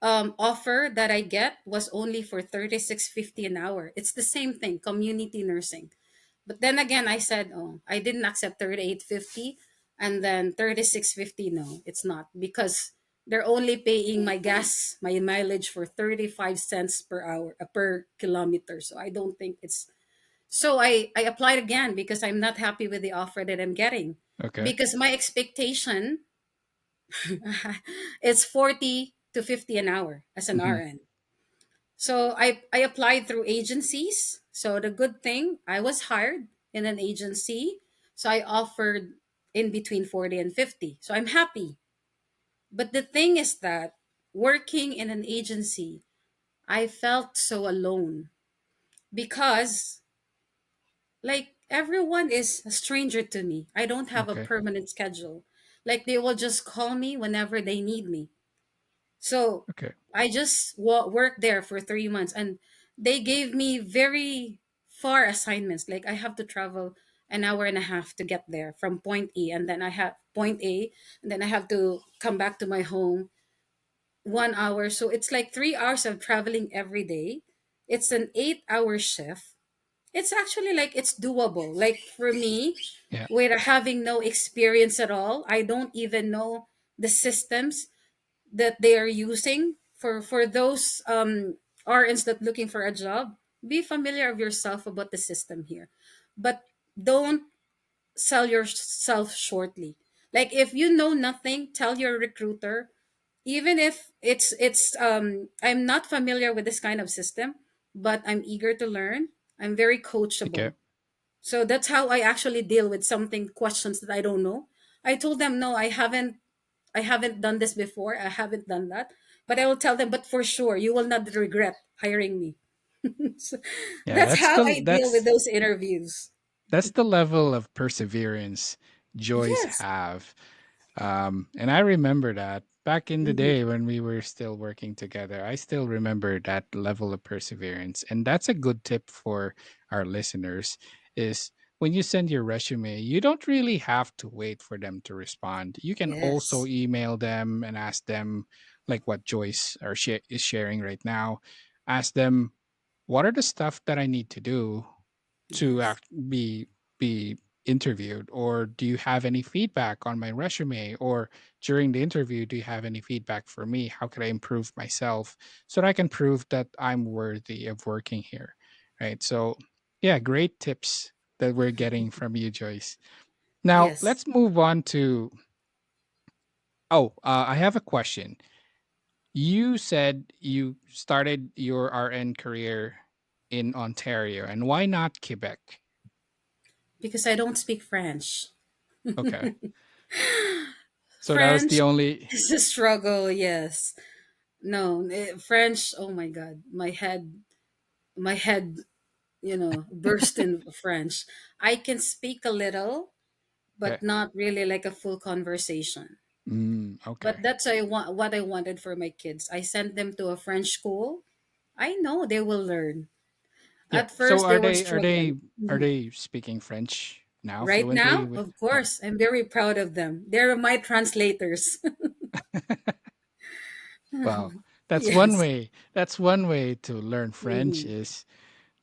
[SPEAKER 2] offer that I get was only for 36.50 an hour. It's the same thing, community nursing. But then again, I said, "Oh, I didn't accept 38.50, and then 36.50. No, it's not, because they're only paying my gas, my mileage for 35 cents per hour, per kilometer. So I don't think it's." So I applied again because I'm not happy with the offer that I'm getting,
[SPEAKER 1] okay.
[SPEAKER 2] because my expectation it's 40 to 50 an hour as an
[SPEAKER 1] Hmm.
[SPEAKER 2] RN. So I applied through agencies. So the good thing, I was hired in an agency. So I offered in between 40 and 50. So I'm happy. But the thing is that working in an agency, I felt so alone, because like everyone is a stranger to me. I don't have a
[SPEAKER 1] Okay.
[SPEAKER 2] permanent schedule. Like they will just call me whenever they need me. So
[SPEAKER 1] Okay.
[SPEAKER 2] I just worked there for 3 months, and they gave me very far assignments. Like I have to travel an hour and a half to get there from point E, and then I have point A, and then I have to come back to my home 1 hour. So it's like 3 hours of traveling every day. It's an 8 hour shift. It's actually like it's doable. Like for me,
[SPEAKER 1] Yeah.
[SPEAKER 2] with having no experience at all, I don't even know the systems that they are using for those RNs that looking for a job. Be familiar of yourself about the system here, but don't sell yourself shortly. Like if you know nothing, tell your recruiter. Even if I'm not familiar with this kind of system, but I'm eager to learn. I'm very
[SPEAKER 1] Okay.
[SPEAKER 2] coachable. So that's how I actually deal with something questions that I don't know. I told them, "No, I haven't done this before. I haven't done that." But I will tell them, "But for sure, you will not regret hiring me." So
[SPEAKER 1] Yeah,
[SPEAKER 2] that's how I deal with
[SPEAKER 1] that's
[SPEAKER 2] those interviews.
[SPEAKER 1] that's the level of perseverance Joyce
[SPEAKER 2] Yes.
[SPEAKER 1] have. And I remember that back in the
[SPEAKER 2] Hmm.
[SPEAKER 1] day when we were still working together, I still remember that level of perseverance. And that's a good tip for our listeners is when you send your resume, you don't really have to wait for them to respond. You can also
[SPEAKER 2] Yes.
[SPEAKER 1] email them and ask them, like what Joyce is sharing right now. Ask them, what are the stuff that I need to do to
[SPEAKER 2] Yes.
[SPEAKER 1] be interviewed, or do you have any feedback on my resume, or during the interview do you have any feedback for me, how can I improve myself so that I can prove that I'm worthy of working here, right? So yeah, great tips that we're getting from you, Joyce. Now
[SPEAKER 2] Yes.
[SPEAKER 1] let's move on to I have a question. You said you started your RN career in Ontario, and why not Quebec?
[SPEAKER 2] Because I don't speak French.
[SPEAKER 1] Okay. So that was the
[SPEAKER 2] French
[SPEAKER 1] only.
[SPEAKER 2] is a struggle. Yes. No, French. Oh my God, my head, burst in French. I can speak a little,
[SPEAKER 1] Okay.
[SPEAKER 2] but not really like a full conversation.
[SPEAKER 1] Okay.
[SPEAKER 2] But that's what I wanted for my kids. I sent them to a French school. I know they will learn.
[SPEAKER 1] Yeah.
[SPEAKER 2] At
[SPEAKER 1] So
[SPEAKER 2] first, they were struggling.
[SPEAKER 1] are
[SPEAKER 2] Mhm.
[SPEAKER 1] they speaking French now
[SPEAKER 2] Right
[SPEAKER 1] fluently?
[SPEAKER 2] now, of
[SPEAKER 1] Yeah.
[SPEAKER 2] course, I'm very proud of them. They're my translators.
[SPEAKER 1] Wow. That's one
[SPEAKER 2] Yes.
[SPEAKER 1] way. That's one way to learn French
[SPEAKER 2] Mhm.
[SPEAKER 1] is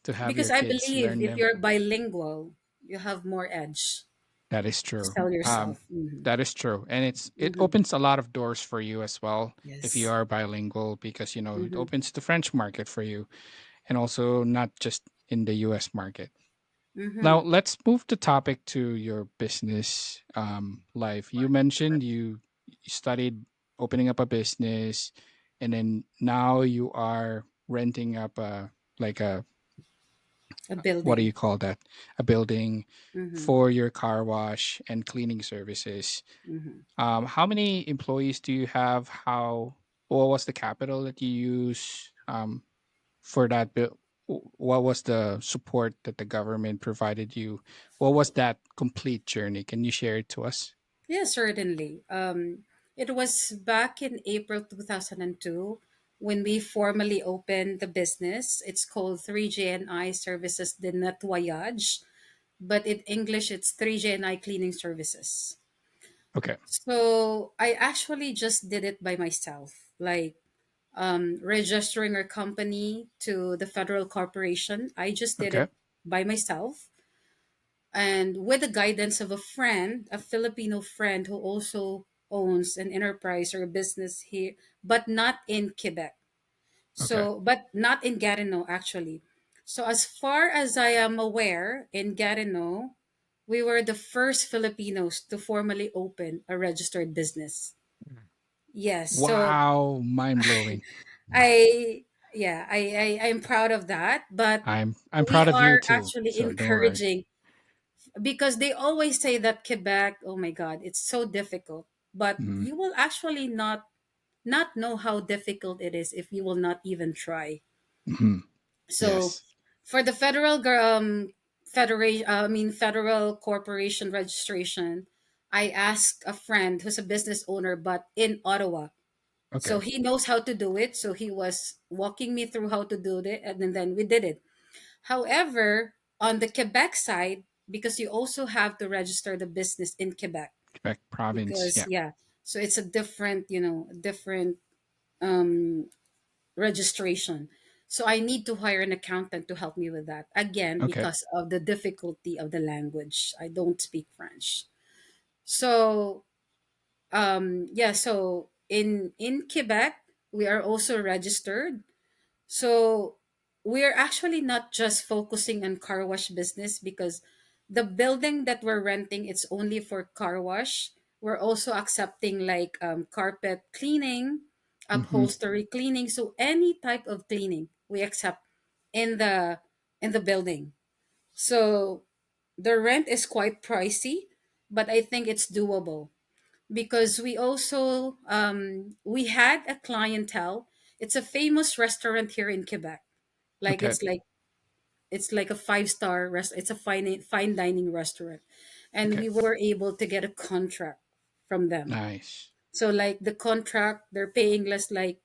[SPEAKER 1] to have
[SPEAKER 2] Because
[SPEAKER 1] your
[SPEAKER 2] I
[SPEAKER 1] kids
[SPEAKER 2] believe
[SPEAKER 1] learn
[SPEAKER 2] if
[SPEAKER 1] them.
[SPEAKER 2] you're bilingual, you have more edge
[SPEAKER 1] That is
[SPEAKER 2] to
[SPEAKER 1] true.
[SPEAKER 2] sell yourself. Hmm.
[SPEAKER 1] That is true, and it
[SPEAKER 2] Hmm.
[SPEAKER 1] opens a lot of doors for you as well if you
[SPEAKER 2] Yes.
[SPEAKER 1] are bilingual because it
[SPEAKER 2] Hmm.
[SPEAKER 1] opens the French market for you. and also not just in the US market. Now,
[SPEAKER 2] Mm-hmm.
[SPEAKER 1] let's move the topic to your business life. You mentioned you studied opening up a business, and then now you are renting up a like a
[SPEAKER 2] A
[SPEAKER 1] what do
[SPEAKER 2] building.
[SPEAKER 1] you call that? A building
[SPEAKER 2] Mm-hmm.
[SPEAKER 1] for your car wash and cleaning services.
[SPEAKER 2] Mm-hmm.
[SPEAKER 1] How many employees do you have? What was the capital that you use for that bill? What was the support that the government provided you? What was that complete journey? Can you share it to us?
[SPEAKER 2] Yeah, certainly. It was back in April 2002 when we formally opened the business. It's called 3JNI Services de Nettoyage, but in English, it's 3JNI Cleaning Services.
[SPEAKER 1] Okay.
[SPEAKER 2] So I actually just did it by myself, like registering our company to the federal corporation. I just did
[SPEAKER 1] Okay.
[SPEAKER 2] it by myself and with the guidance of a friend, a Filipino friend who also owns an enterprise or a business here, but not in Quebec.
[SPEAKER 1] Okay.
[SPEAKER 2] So, but not in Gatineau actually. So, as far as I am aware, in Gatineau, we were the first Filipinos to formally open a registered business. Yes. So,
[SPEAKER 1] Wow, mind blowing.
[SPEAKER 2] I, yeah, I'm proud of that. But
[SPEAKER 1] I'm
[SPEAKER 2] we
[SPEAKER 1] proud of you
[SPEAKER 2] are
[SPEAKER 1] too.
[SPEAKER 2] actually
[SPEAKER 1] So don't worry.
[SPEAKER 2] encouraging because they always say that Quebec, oh my God, it's so difficult. But
[SPEAKER 1] Mm-hmm.
[SPEAKER 2] you will actually not know how difficult it is if you will not even try.
[SPEAKER 1] Mm-hmm.
[SPEAKER 2] So
[SPEAKER 1] Yes.
[SPEAKER 2] for the federal corporation registration, I asked a friend who's a business owner, but in Ottawa. So
[SPEAKER 1] Okay.
[SPEAKER 2] he knows how to do it. So he was walking me through how to do it, and then we did it. However, on the Quebec side, because you also have to register the business in Quebec,
[SPEAKER 1] Quebec province.
[SPEAKER 2] because
[SPEAKER 1] Yeah.
[SPEAKER 2] yeah, so it's a different, different um, registration. So I need to hire an accountant to help me with that again
[SPEAKER 1] Okay.
[SPEAKER 2] because of the difficulty of the language. I don't speak French. So yeah, so in Quebec, we are also registered. So we're actually not just focusing on car wash business because the building that we're renting it's only for car wash. We're also accepting like carpet cleaning,
[SPEAKER 1] Mm-hmm.
[SPEAKER 2] upholstery cleaning, so any type of cleaning we accept in the building. So the rent is quite pricey, but I think it's doable because we also we had a clientele. It's a famous restaurant here in Quebec. Like
[SPEAKER 1] Okay.
[SPEAKER 2] it's like a five-star rest. It's a fine dining restaurant, and
[SPEAKER 1] Okay.
[SPEAKER 2] we were able to get a contract from them.
[SPEAKER 1] Nice.
[SPEAKER 2] So like the contract, they're paying less like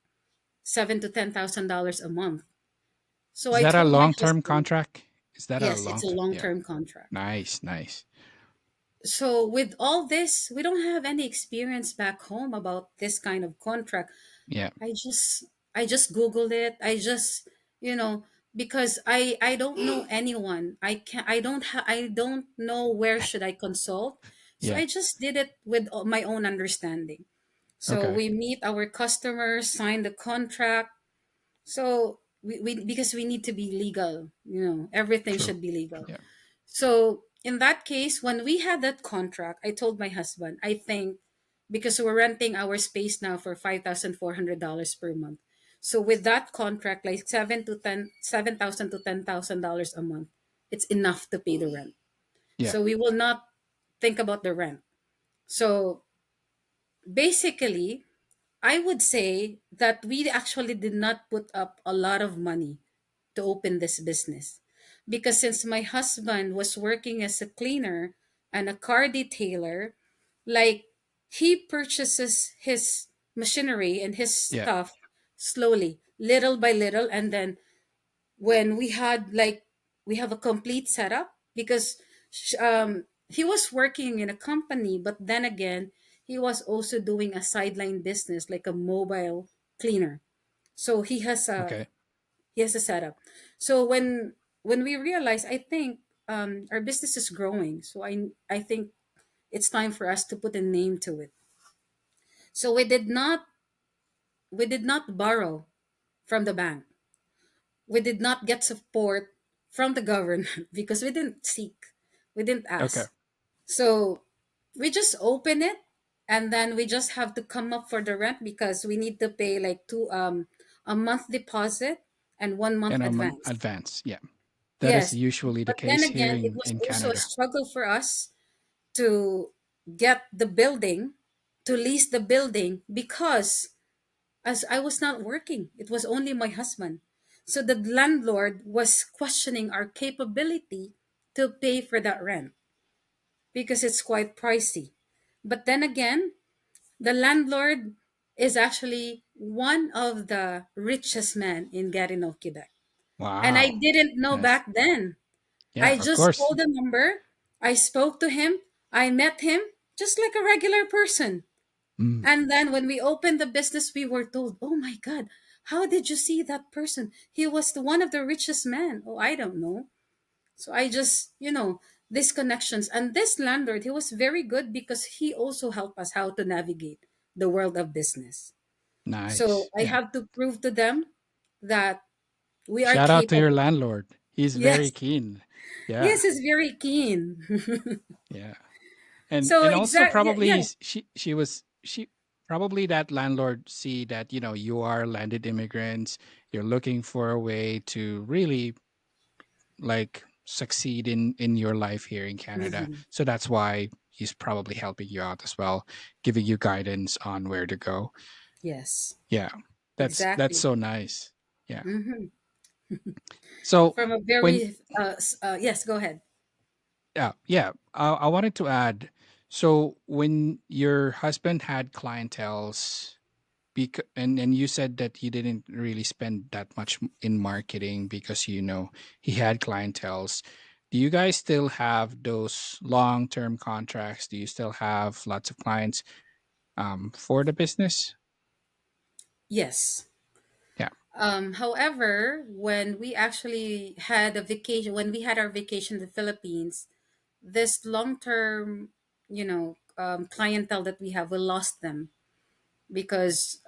[SPEAKER 2] $7,000 to $10,000 a month. So
[SPEAKER 1] Is
[SPEAKER 2] I
[SPEAKER 1] that a
[SPEAKER 2] told my
[SPEAKER 1] long term
[SPEAKER 2] husband,
[SPEAKER 1] contract? Is that a
[SPEAKER 2] yes, it's
[SPEAKER 1] long
[SPEAKER 2] a
[SPEAKER 1] term? Yeah.
[SPEAKER 2] long-term contract.
[SPEAKER 1] Nice. Nice.
[SPEAKER 2] So with all this, we don't have any experience back home about this kind of contract.
[SPEAKER 1] Yeah.
[SPEAKER 2] I just I just googled it. You know because I don't know anyone. I don't know where should I consult. So
[SPEAKER 1] Yeah.
[SPEAKER 2] I just did it with my own understanding. So
[SPEAKER 1] Okay.
[SPEAKER 2] we meet our customers, sign the contract. So because we need to be legal, everything
[SPEAKER 1] True.
[SPEAKER 2] should be legal.
[SPEAKER 1] Yeah.
[SPEAKER 2] So in that case, when we had that contract, I told my husband, I think because we're renting our space now for $5,400 per month. So with that contract, like 7,000 to $10,000 a month, it's enough to pay the rent.
[SPEAKER 1] Yeah.
[SPEAKER 2] So we will not think about the rent. So basically, I would say that we actually did not put up a lot of money to open this business. Because since my husband was working as a cleaner and a car detailer, like he purchases his machinery and his
[SPEAKER 1] Yeah.
[SPEAKER 2] stuff slowly, little by little. And then when we have a complete setup because he was working in a company, but then again, he was also doing a sideline business like a mobile cleaner. So
[SPEAKER 1] Okay.
[SPEAKER 2] he has a setup. So when we realized, I think our business is growing. So I think it's time for us to put a name to it. So we did not borrow from the bank. we did not get support from the government because we didn't seek, we didn't
[SPEAKER 1] Okay.
[SPEAKER 2] ask. So we just open it, and then we just have to come up for the rent because we need to pay like two a month deposit and 1 month
[SPEAKER 1] And I'm on
[SPEAKER 2] advance.
[SPEAKER 1] advance. Yeah. That is
[SPEAKER 2] Yes.
[SPEAKER 1] usually the
[SPEAKER 2] But then
[SPEAKER 1] case here
[SPEAKER 2] again, it was
[SPEAKER 1] in
[SPEAKER 2] also a
[SPEAKER 1] Canada.
[SPEAKER 2] struggle for us to get the building, to lease the building, because as I was not working, it was only my husband. So the landlord was questioning our capability to pay for that rent because it's quite pricey. But then again, the landlord is actually one of the richest men in Gatineau, Quebec. And I
[SPEAKER 1] Wow.
[SPEAKER 2] didn't know
[SPEAKER 1] Yes.
[SPEAKER 2] back then. I
[SPEAKER 1] Yeah, of
[SPEAKER 2] just
[SPEAKER 1] course.
[SPEAKER 2] called the number, I spoke to him, I met him just like a regular person.
[SPEAKER 1] Mm,
[SPEAKER 2] And then when we opened the business, we were told, "Oh my God, how did you see that person? He was one of the richest men." Oh, I don't know. So I just, these connections. And this landlord, he was very good because he also helped us how to navigate the world of business. So
[SPEAKER 1] nice.
[SPEAKER 2] I
[SPEAKER 1] Yeah.
[SPEAKER 2] have to prove to them that we are
[SPEAKER 1] Shout out to your
[SPEAKER 2] capable.
[SPEAKER 1] landlord. He's very
[SPEAKER 2] Yes,
[SPEAKER 1] keen. Yeah.
[SPEAKER 2] yes, he's very keen.
[SPEAKER 1] Yeah. And
[SPEAKER 2] So
[SPEAKER 1] also
[SPEAKER 2] exactly,
[SPEAKER 1] probably
[SPEAKER 2] yeah.
[SPEAKER 1] she probably that landlord see that, you are landed immigrants, you're looking for a way to really like succeed in your life here in Canada.
[SPEAKER 2] Mhm.
[SPEAKER 1] So that's why he's probably helping you out as well, giving you guidance on where to go.
[SPEAKER 2] Yes,
[SPEAKER 1] Yeah. That's
[SPEAKER 2] exactly.
[SPEAKER 1] so nice. Yeah.
[SPEAKER 2] Hmm.
[SPEAKER 1] So
[SPEAKER 2] From a
[SPEAKER 1] when
[SPEAKER 2] very yes, go ahead.
[SPEAKER 1] yeah, yeah, I wanted to add, so when your husband had clientels, and you said that you didn't really spend that much in marketing because he had clientels. Do you guys still have those long-term contracts? Do you still have lots of clients for the business?
[SPEAKER 2] Yes.
[SPEAKER 1] Yeah.
[SPEAKER 2] However, when we actually had a vacation, when we had our vacation in the Philippines, this long-term, clientele that we have, we lost them because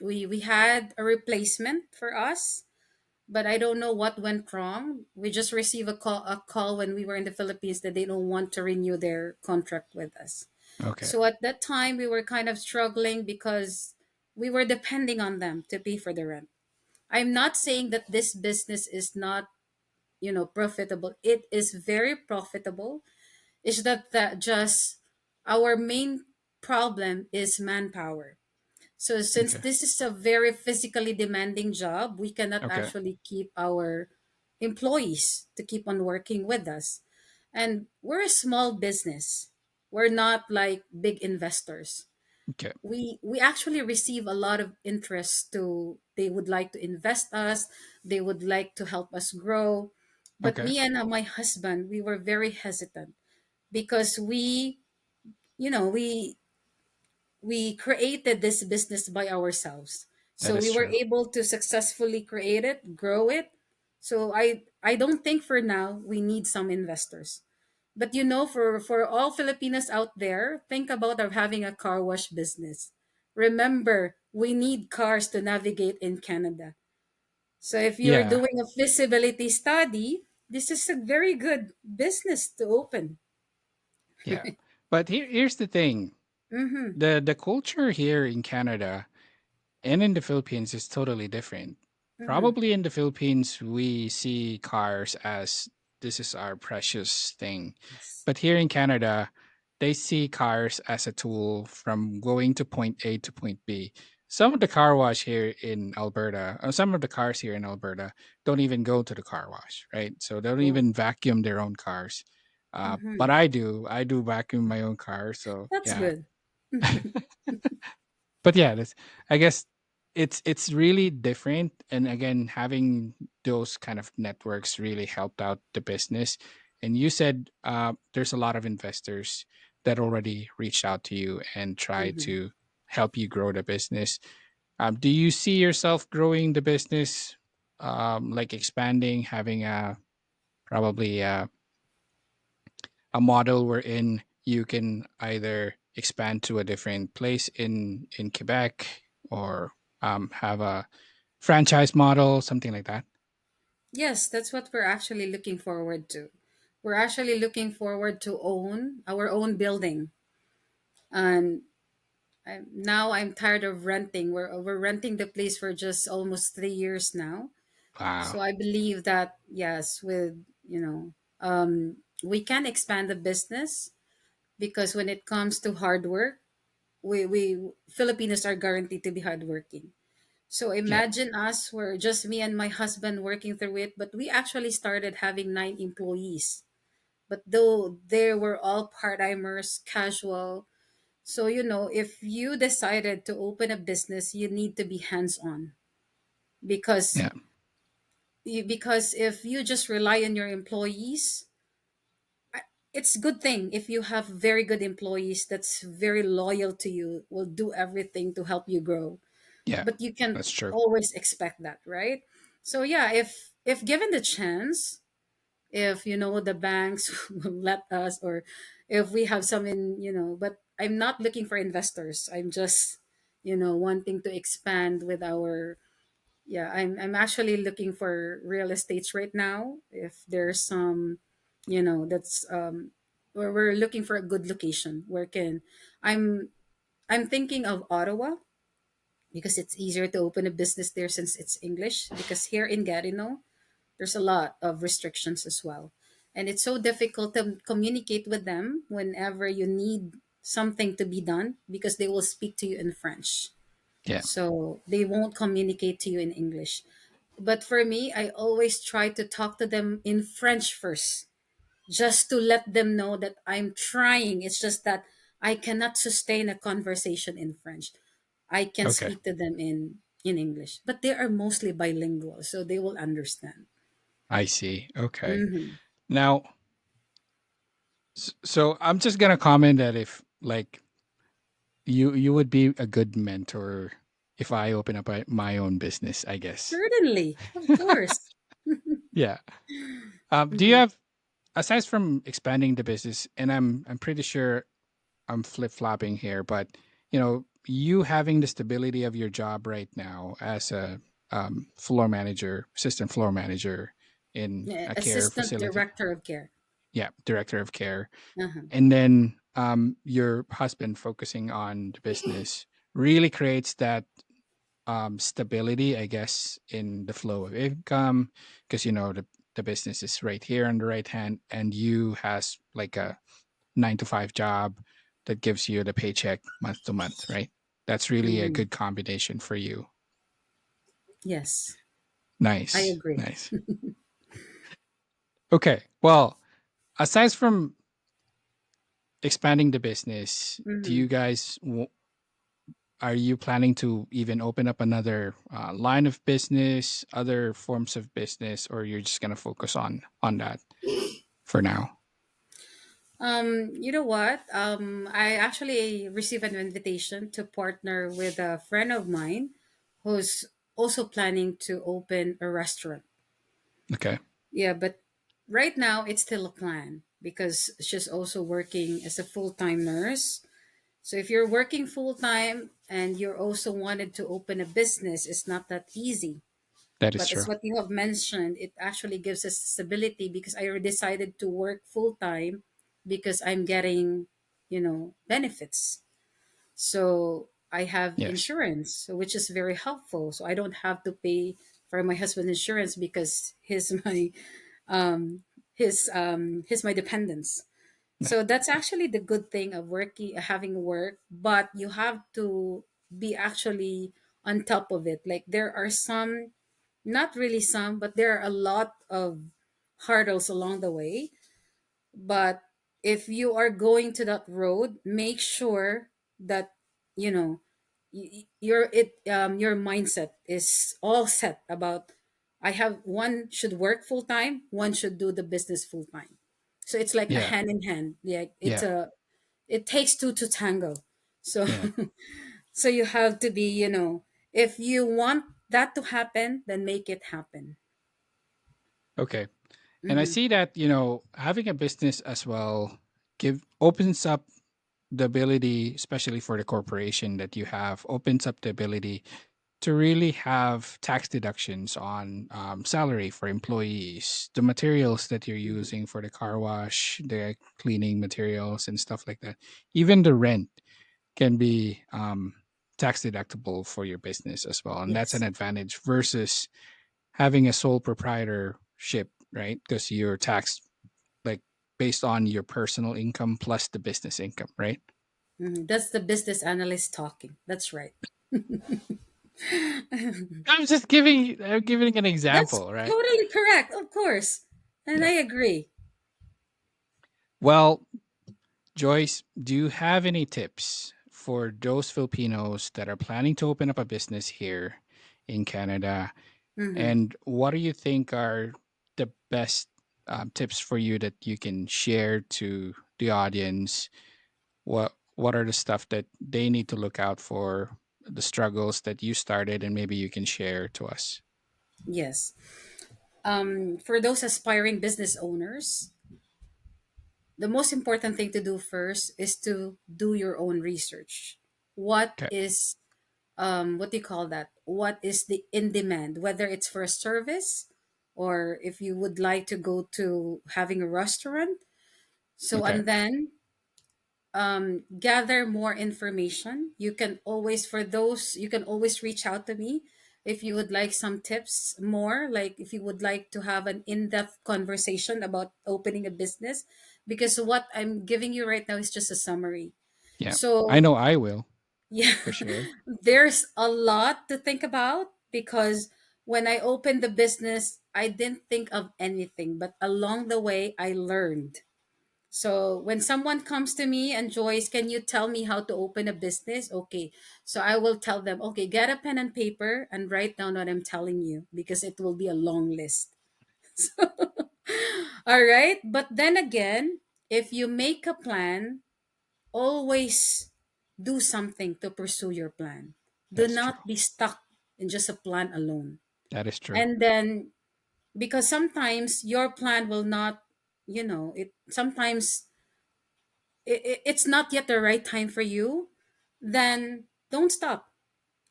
[SPEAKER 2] we had a replacement for us, but I don't know what went wrong. We just received a call when we were in the Philippines that they don't want to renew their contract with us.
[SPEAKER 1] Okay.
[SPEAKER 2] So at that time, we were kind of struggling because we were depending on them to pay for the rent. I'm not saying that this business is not, profitable. It is very profitable. It's that just our main problem is manpower. So since
[SPEAKER 1] Okay.
[SPEAKER 2] this is a very physically demanding job, we cannot
[SPEAKER 1] Okay.
[SPEAKER 2] actually keep our employees to keep on working with us. And we're a small business. We're not like big investors.
[SPEAKER 1] Okay.
[SPEAKER 2] We actually receive a lot of interest, to they would like to invest us, they would like to help us grow. But
[SPEAKER 1] Okay.
[SPEAKER 2] me and my husband, we were very hesitant because we created this business by ourselves.
[SPEAKER 1] That
[SPEAKER 2] So
[SPEAKER 1] is
[SPEAKER 2] we were
[SPEAKER 1] true.
[SPEAKER 2] able to successfully create it, grow it. So I don't think for now we need some investors. But for all Filipinos out there, think about our having a car wash business. Remember, we need cars to navigate in Canada. So if you're
[SPEAKER 1] Yeah.
[SPEAKER 2] doing a feasibility study, this is a very good business to open.
[SPEAKER 1] Yeah. But here's the thing.
[SPEAKER 2] Mm-hmm.
[SPEAKER 1] The culture here in Canada and in the Philippines is totally different.
[SPEAKER 2] Mm-hmm.
[SPEAKER 1] Probably in the Philippines, we see cars as this is our precious thing.
[SPEAKER 2] Yes.
[SPEAKER 1] But here in Canada, they see cars as a tool from going to point A to point B. Some of the car wash here in Alberta, or some of the cars here in Alberta, don't even go to the car wash, right? So they don't
[SPEAKER 2] Oh.
[SPEAKER 1] even vacuum their own cars. But
[SPEAKER 2] Mm-hmm.
[SPEAKER 1] I do. I do vacuum my own car. So
[SPEAKER 2] That's
[SPEAKER 1] yeah.
[SPEAKER 2] good.
[SPEAKER 1] But yeah, that's, I guess it's really different. And again, having those kind of networks really helped out the business. And you said there's a lot of investors that already reached out to you and try
[SPEAKER 2] Hmm.
[SPEAKER 1] to help you grow the business. Do you see yourself growing the business, like expanding, having probably a model wherein you can either expand to a different place in Quebec, or have a franchise model, something like that?
[SPEAKER 2] Yes, that's what we're actually looking forward to. We're actually looking forward to own our own building. And now I'm tired of renting. We're renting the place for just almost 3 years now. So
[SPEAKER 1] Wow.
[SPEAKER 2] I believe that yes, with we can expand the business because when it comes to hard work, we Filipinos are guaranteed to be hardworking. So
[SPEAKER 1] Yeah.
[SPEAKER 2] imagine us, we're just me and my husband working through it, but we actually started having 9 employees. But though they were all part timers, casual. So, if you decided to open a business, you need to be hands on because
[SPEAKER 1] Yeah.
[SPEAKER 2] because if you just rely on your employees, it's a good thing if you have very good employees that's very loyal to you, will do everything to help you grow.
[SPEAKER 1] Yeah.
[SPEAKER 2] But you can
[SPEAKER 1] That's true.
[SPEAKER 2] always expect that, right? So yeah, if given the chance, if the banks will let us, or if we have some but I'm not looking for investors. I'm just wanting to expand with our yeah, I'm actually looking for real estates right now. If there's some that's where we're looking for a good location where can i'm I'm thinking of Ottawa because it's easier to open a business there since it's English. Because here in Garino, there's a lot of restrictions as well. And it's so difficult to communicate with them whenever you need something to be done because they will speak to you in French.
[SPEAKER 1] Yeah.
[SPEAKER 2] So they won't communicate to you in English. But for me, I always try to talk to them in French first, just to let them know that I'm trying. It's just that I cannot sustain a conversation in French. I can
[SPEAKER 1] Okay.
[SPEAKER 2] speak to them in English, but they are mostly bilingual, so they will understand.
[SPEAKER 1] I see. Okay.
[SPEAKER 2] Hmm.
[SPEAKER 1] Now, so I'm just gonna comment that if like you would be a good mentor if I open up my own business, I guess.
[SPEAKER 2] Certainly, of course.
[SPEAKER 1] Yeah. Do you
[SPEAKER 2] Hmm.
[SPEAKER 1] have aside from expanding the business, and I'm pretty sure I'm flip flopping here, but you having the stability of your job right now as a floor manager, assistant floor manager in a care
[SPEAKER 2] Assistant
[SPEAKER 1] facility,
[SPEAKER 2] director of care.
[SPEAKER 1] yeah, director of care,
[SPEAKER 2] Uh-huh.
[SPEAKER 1] and then your husband focusing on the business really creates that stability, I guess, in the flow of income, because the business is right here on the right hand, and you has like a 9 to 5 job that gives you the paycheck month to month, right? That's really a
[SPEAKER 2] Hmm.
[SPEAKER 1] good combination for you.
[SPEAKER 2] Yes, I
[SPEAKER 1] Nice,
[SPEAKER 2] agree.
[SPEAKER 1] nice. Okay, well, aside from expanding the business, do
[SPEAKER 2] Hmm.
[SPEAKER 1] you guys are you planning to even open up another line of business, other forms of business, or you're just gonna focus on that for now?
[SPEAKER 2] You know what? I actually received an invitation to partner with a friend of mine who's also planning to open a restaurant.
[SPEAKER 1] Okay,
[SPEAKER 2] Yeah, but right now it's still a plan because she's also working as a full-time nurse. So if you're working full-time and you're also wanted to open a business, it's not that easy.
[SPEAKER 1] that is
[SPEAKER 2] But as
[SPEAKER 1] true.
[SPEAKER 2] what you have mentioned, it actually gives us stability because I decided to work full-time because I'm getting, benefits. So I have
[SPEAKER 1] Yes,
[SPEAKER 2] insurance, so which is very helpful. So I don't have to pay for my husband's insurance because um he's my dependence.
[SPEAKER 1] yeah,
[SPEAKER 2] So that's actually the good thing of working, having work, but you have to be actually on top of it. Like there are some, not really some, but there are a lot of hurdles along the way. But if you are going to that road, make sure that you know your mindset is all set about I have one should work full time, one should do the business full time. So it's like a
[SPEAKER 1] yeah,
[SPEAKER 2] hand in hand. Like
[SPEAKER 1] yeah,
[SPEAKER 2] it takes two to tango. So
[SPEAKER 1] yeah.
[SPEAKER 2] so you have to be, if you want that to happen, then make it happen.
[SPEAKER 1] Okay. And I
[SPEAKER 2] Hmm.
[SPEAKER 1] see that, having a business as well give opens up the ability, especially for the corporation that you have, opens up the ability to really have tax deductions on salary for employees, the materials that you're
[SPEAKER 2] Mhm.
[SPEAKER 1] using for the car wash, the cleaning materials, and stuff like that. Even the rent can be tax deductible for your business as well. And that's an
[SPEAKER 2] Yes.
[SPEAKER 1] advantage versus having a sole proprietorship, right? Because you're taxed like based on your personal income plus the business income, right?
[SPEAKER 2] That's the business analyst talking. That's right.
[SPEAKER 1] I'm giving an
[SPEAKER 2] That's
[SPEAKER 1] example, right?
[SPEAKER 2] totally correct, of course. And
[SPEAKER 1] Yeah.
[SPEAKER 2] I agree.
[SPEAKER 1] Well, Joyce, do you have any tips for those Filipinos that are planning to open up a business here in Canada?
[SPEAKER 2] Hmm.
[SPEAKER 1] And what do you think are the best tips for you that you can share to the audience? What are the stuff that they need to look out for, the struggles that you started, and maybe you can share to us?
[SPEAKER 2] Yes. For those aspiring business owners, the most important thing to do first is to do your own research. What
[SPEAKER 1] Okay.
[SPEAKER 2] is what do you call that? What is the in demand? Whether it's for a service or if you would like to go to having a restaurant. So
[SPEAKER 1] Okay.
[SPEAKER 2] and then gather more information. You can always, for those, you can always reach out to me if you would like some tips more, like if you would like to have an in-depth conversation about opening a business, because what I'm giving you right now is just a summary.
[SPEAKER 1] Yeah. I
[SPEAKER 2] So
[SPEAKER 1] know I will
[SPEAKER 2] yeah,
[SPEAKER 1] for sure.
[SPEAKER 2] there's a lot to think about because when I opened the business, I didn't think of anything, but along the way I learned. So when someone comes to me and Joyce, can you tell me how to open a business? Okay. So I will tell them, okay, get a pen and paper and write down what I'm telling you because it will be a long list. All right. But then again, if you make a plan, always do something to pursue your plan. Do
[SPEAKER 1] That's true.
[SPEAKER 2] not be stuck in just a plan alone.
[SPEAKER 1] That is true.
[SPEAKER 2] And then, because sometimes your plan will not, it sometimes it's not yet the right time for you, then don't stop.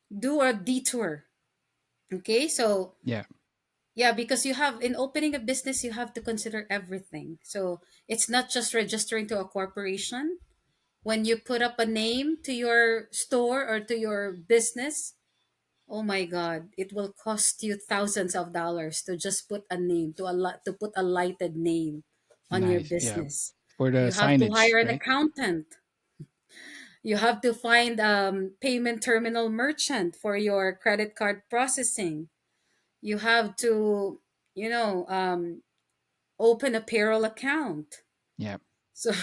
[SPEAKER 2] Do a detour. Okay. So,
[SPEAKER 1] Yeah.
[SPEAKER 2] yeah, because you have, in opening a business, you have to consider everything. So, it's not just registering to a corporation. When you put up a name to your store or to your business, oh my God, it will cost you thousands of dollars to just put a name, to put a lighted name on your
[SPEAKER 1] Nice. Yeah.
[SPEAKER 2] business.
[SPEAKER 1] For the
[SPEAKER 2] You have to
[SPEAKER 1] signage,
[SPEAKER 2] hire an
[SPEAKER 1] right?
[SPEAKER 2] accountant. You have to find payment terminal merchant for your credit card processing. You have to, you know, um, open a payroll account.
[SPEAKER 1] Yeah.
[SPEAKER 2] So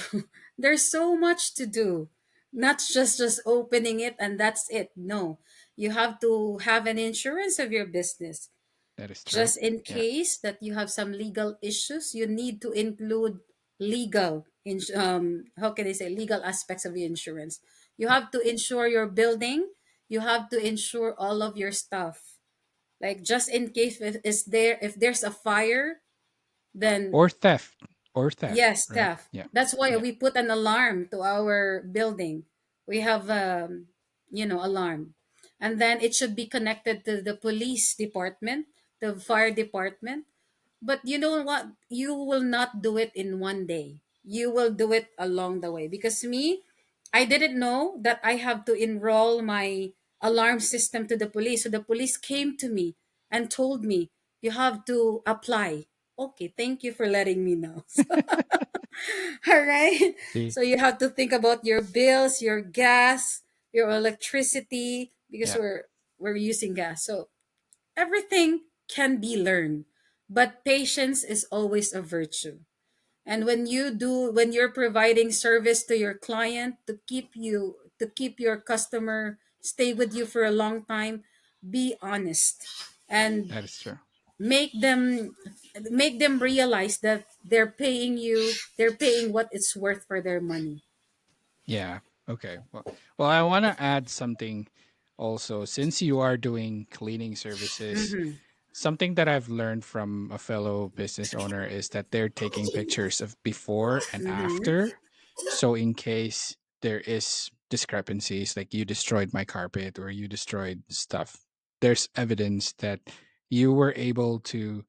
[SPEAKER 2] there's so much to do. Not just opening it and that's it. No, you have to have an insurance of your business.
[SPEAKER 1] That is true.
[SPEAKER 2] Just in
[SPEAKER 1] Yeah.
[SPEAKER 2] case that you have some legal issues, you need to include legal, how can I say, legal aspects of the insurance. You
[SPEAKER 1] Yeah.
[SPEAKER 2] have to insure your building. You have to insure all of your stuff. Like just in case if there's a fire, then
[SPEAKER 1] Or theft. Or theft,
[SPEAKER 2] yes,
[SPEAKER 1] right?
[SPEAKER 2] staff.
[SPEAKER 1] Yeah.
[SPEAKER 2] That's why
[SPEAKER 1] Yeah.
[SPEAKER 2] we put an alarm to our building. We have, alarm. And then it should be connected to the police department, the fire department. But you know what? You will not do it in one day. You will do it along the way. Because me, I didn't know that I have to enroll my alarm system to the police. So the police came to me and told me, you have to apply. Okay, thank you for letting me know. All right.
[SPEAKER 1] See?
[SPEAKER 2] So you have to think about your bills, your gas, your electricity, because
[SPEAKER 1] Yeah.
[SPEAKER 2] we're using gas. So everything can be learned, but patience is always a virtue. And when you're providing service to your client to keep your customer stay with you for a long time, be honest and
[SPEAKER 1] That is true.
[SPEAKER 2] make them make them realize that they're paying what it's worth for their money.
[SPEAKER 1] Yeah. Okay. Well, I want to add something also. Since you are doing cleaning services,
[SPEAKER 2] Mm-hmm.
[SPEAKER 1] something that I've learned from a fellow business owner is that they're taking pictures of before and
[SPEAKER 2] Mm-hmm.
[SPEAKER 1] after. So in case there is discrepancies, like you destroyed my carpet or you destroyed stuff, there's evidence that you were able to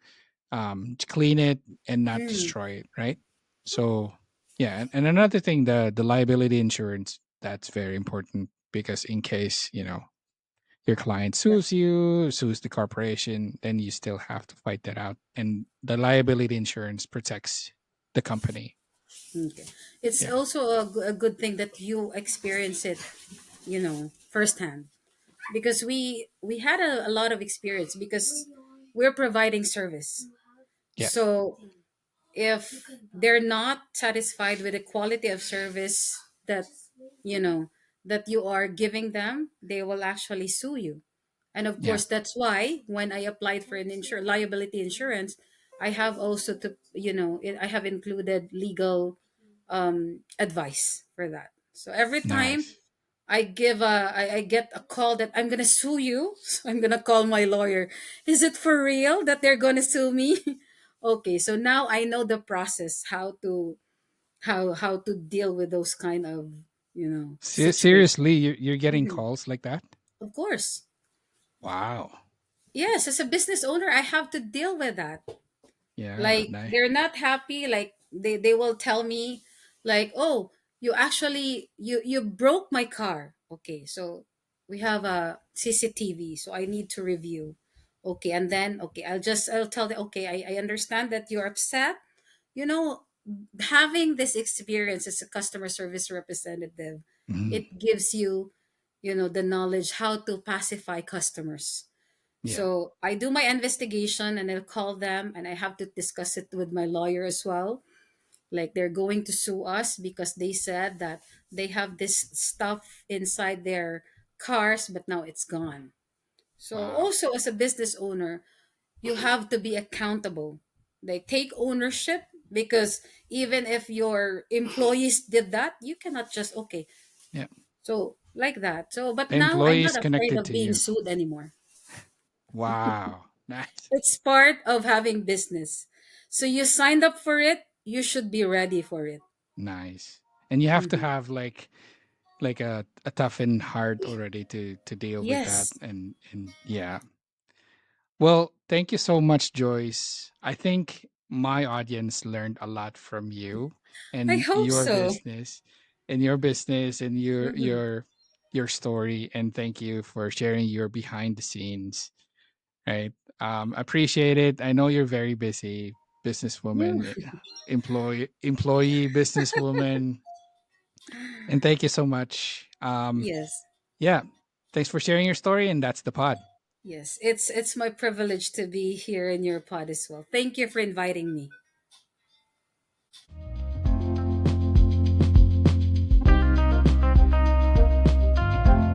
[SPEAKER 1] clean it and not
[SPEAKER 2] Mm,
[SPEAKER 1] destroy it, right? So yeah, and another thing, the liability insurance, that's very important because in case your client
[SPEAKER 2] yeah.
[SPEAKER 1] sues you, sues the corporation, then you still have to fight that out, and the liability insurance protects the company.
[SPEAKER 2] Okay. It's
[SPEAKER 1] Yeah,
[SPEAKER 2] also a good thing that you experience it, firsthand, because we had a lot of experience because we're providing service.
[SPEAKER 1] yeah,
[SPEAKER 2] So if they're not satisfied with the quality of service that you know that you are giving them, they will actually sue you. And of
[SPEAKER 1] yeah,
[SPEAKER 2] course, that's why when I applied for an liability insurance, I have also to I have included legal advice for that. So every time
[SPEAKER 1] nice.
[SPEAKER 2] I get a call that I'm gonna sue you, so I'm gonna call my lawyer. Is it for real that they're gonna sue me? Okay, so now I know the process, how to deal with those kind of situations.
[SPEAKER 1] Seriously, you're getting
[SPEAKER 2] Mhm.
[SPEAKER 1] calls like that?
[SPEAKER 2] Of course,
[SPEAKER 1] Wow.
[SPEAKER 2] yes. As a business owner, I have to deal with that.
[SPEAKER 1] Yeah,
[SPEAKER 2] Like
[SPEAKER 1] nice.
[SPEAKER 2] they're not happy, like they will tell me like, oh, you actually you broke my car. Okay, so we have a CCTV, so I need to review. Okay, and then okay, I'll tell them, okay, I understand that you're upset. you know Having this experience as a customer service representative,
[SPEAKER 1] Mhm.
[SPEAKER 2] it gives you the knowledge how to pacify customers.
[SPEAKER 1] Yeah,
[SPEAKER 2] So I do my investigation and I'll call them and I have to discuss it with my lawyer as well. Like they're going to sue us because they said that they have this stuff inside their cars, but now it's gone. So
[SPEAKER 1] wow.
[SPEAKER 2] also as a business owner, you have to be accountable. Like take ownership, because even if your employees did that, you cannot just okay.
[SPEAKER 1] Yeah,
[SPEAKER 2] So like that. So but
[SPEAKER 1] the
[SPEAKER 2] now I'm
[SPEAKER 1] employee
[SPEAKER 2] not
[SPEAKER 1] is
[SPEAKER 2] afraid
[SPEAKER 1] connected
[SPEAKER 2] of
[SPEAKER 1] to
[SPEAKER 2] being
[SPEAKER 1] you.
[SPEAKER 2] sued anymore.
[SPEAKER 1] Wow, nice.
[SPEAKER 2] It's part of having business. So you signed up for it, you should be ready for it.
[SPEAKER 1] Nice. And you have to
[SPEAKER 2] Mhm.
[SPEAKER 1] have like a toughened heart already to deal with that.
[SPEAKER 2] Yes,
[SPEAKER 1] And yeah. Well, thank you so much, Joyce. I think my audience learned a lot from you
[SPEAKER 2] I
[SPEAKER 1] and
[SPEAKER 2] hope
[SPEAKER 1] your
[SPEAKER 2] so.
[SPEAKER 1] business and your business and your
[SPEAKER 2] Mhm.
[SPEAKER 1] your story. And thank you for sharing your behind the scenes. Right. Appreciate it. I know you're very busy,
[SPEAKER 2] Yeah.
[SPEAKER 1] businesswoman, employee businesswoman. And thank you so much.
[SPEAKER 2] Yes.
[SPEAKER 1] Yeah. Thanks for sharing your story. And that's the pod.
[SPEAKER 2] Yes. It's my privilege to be here in your pod as well. Thank you for inviting me.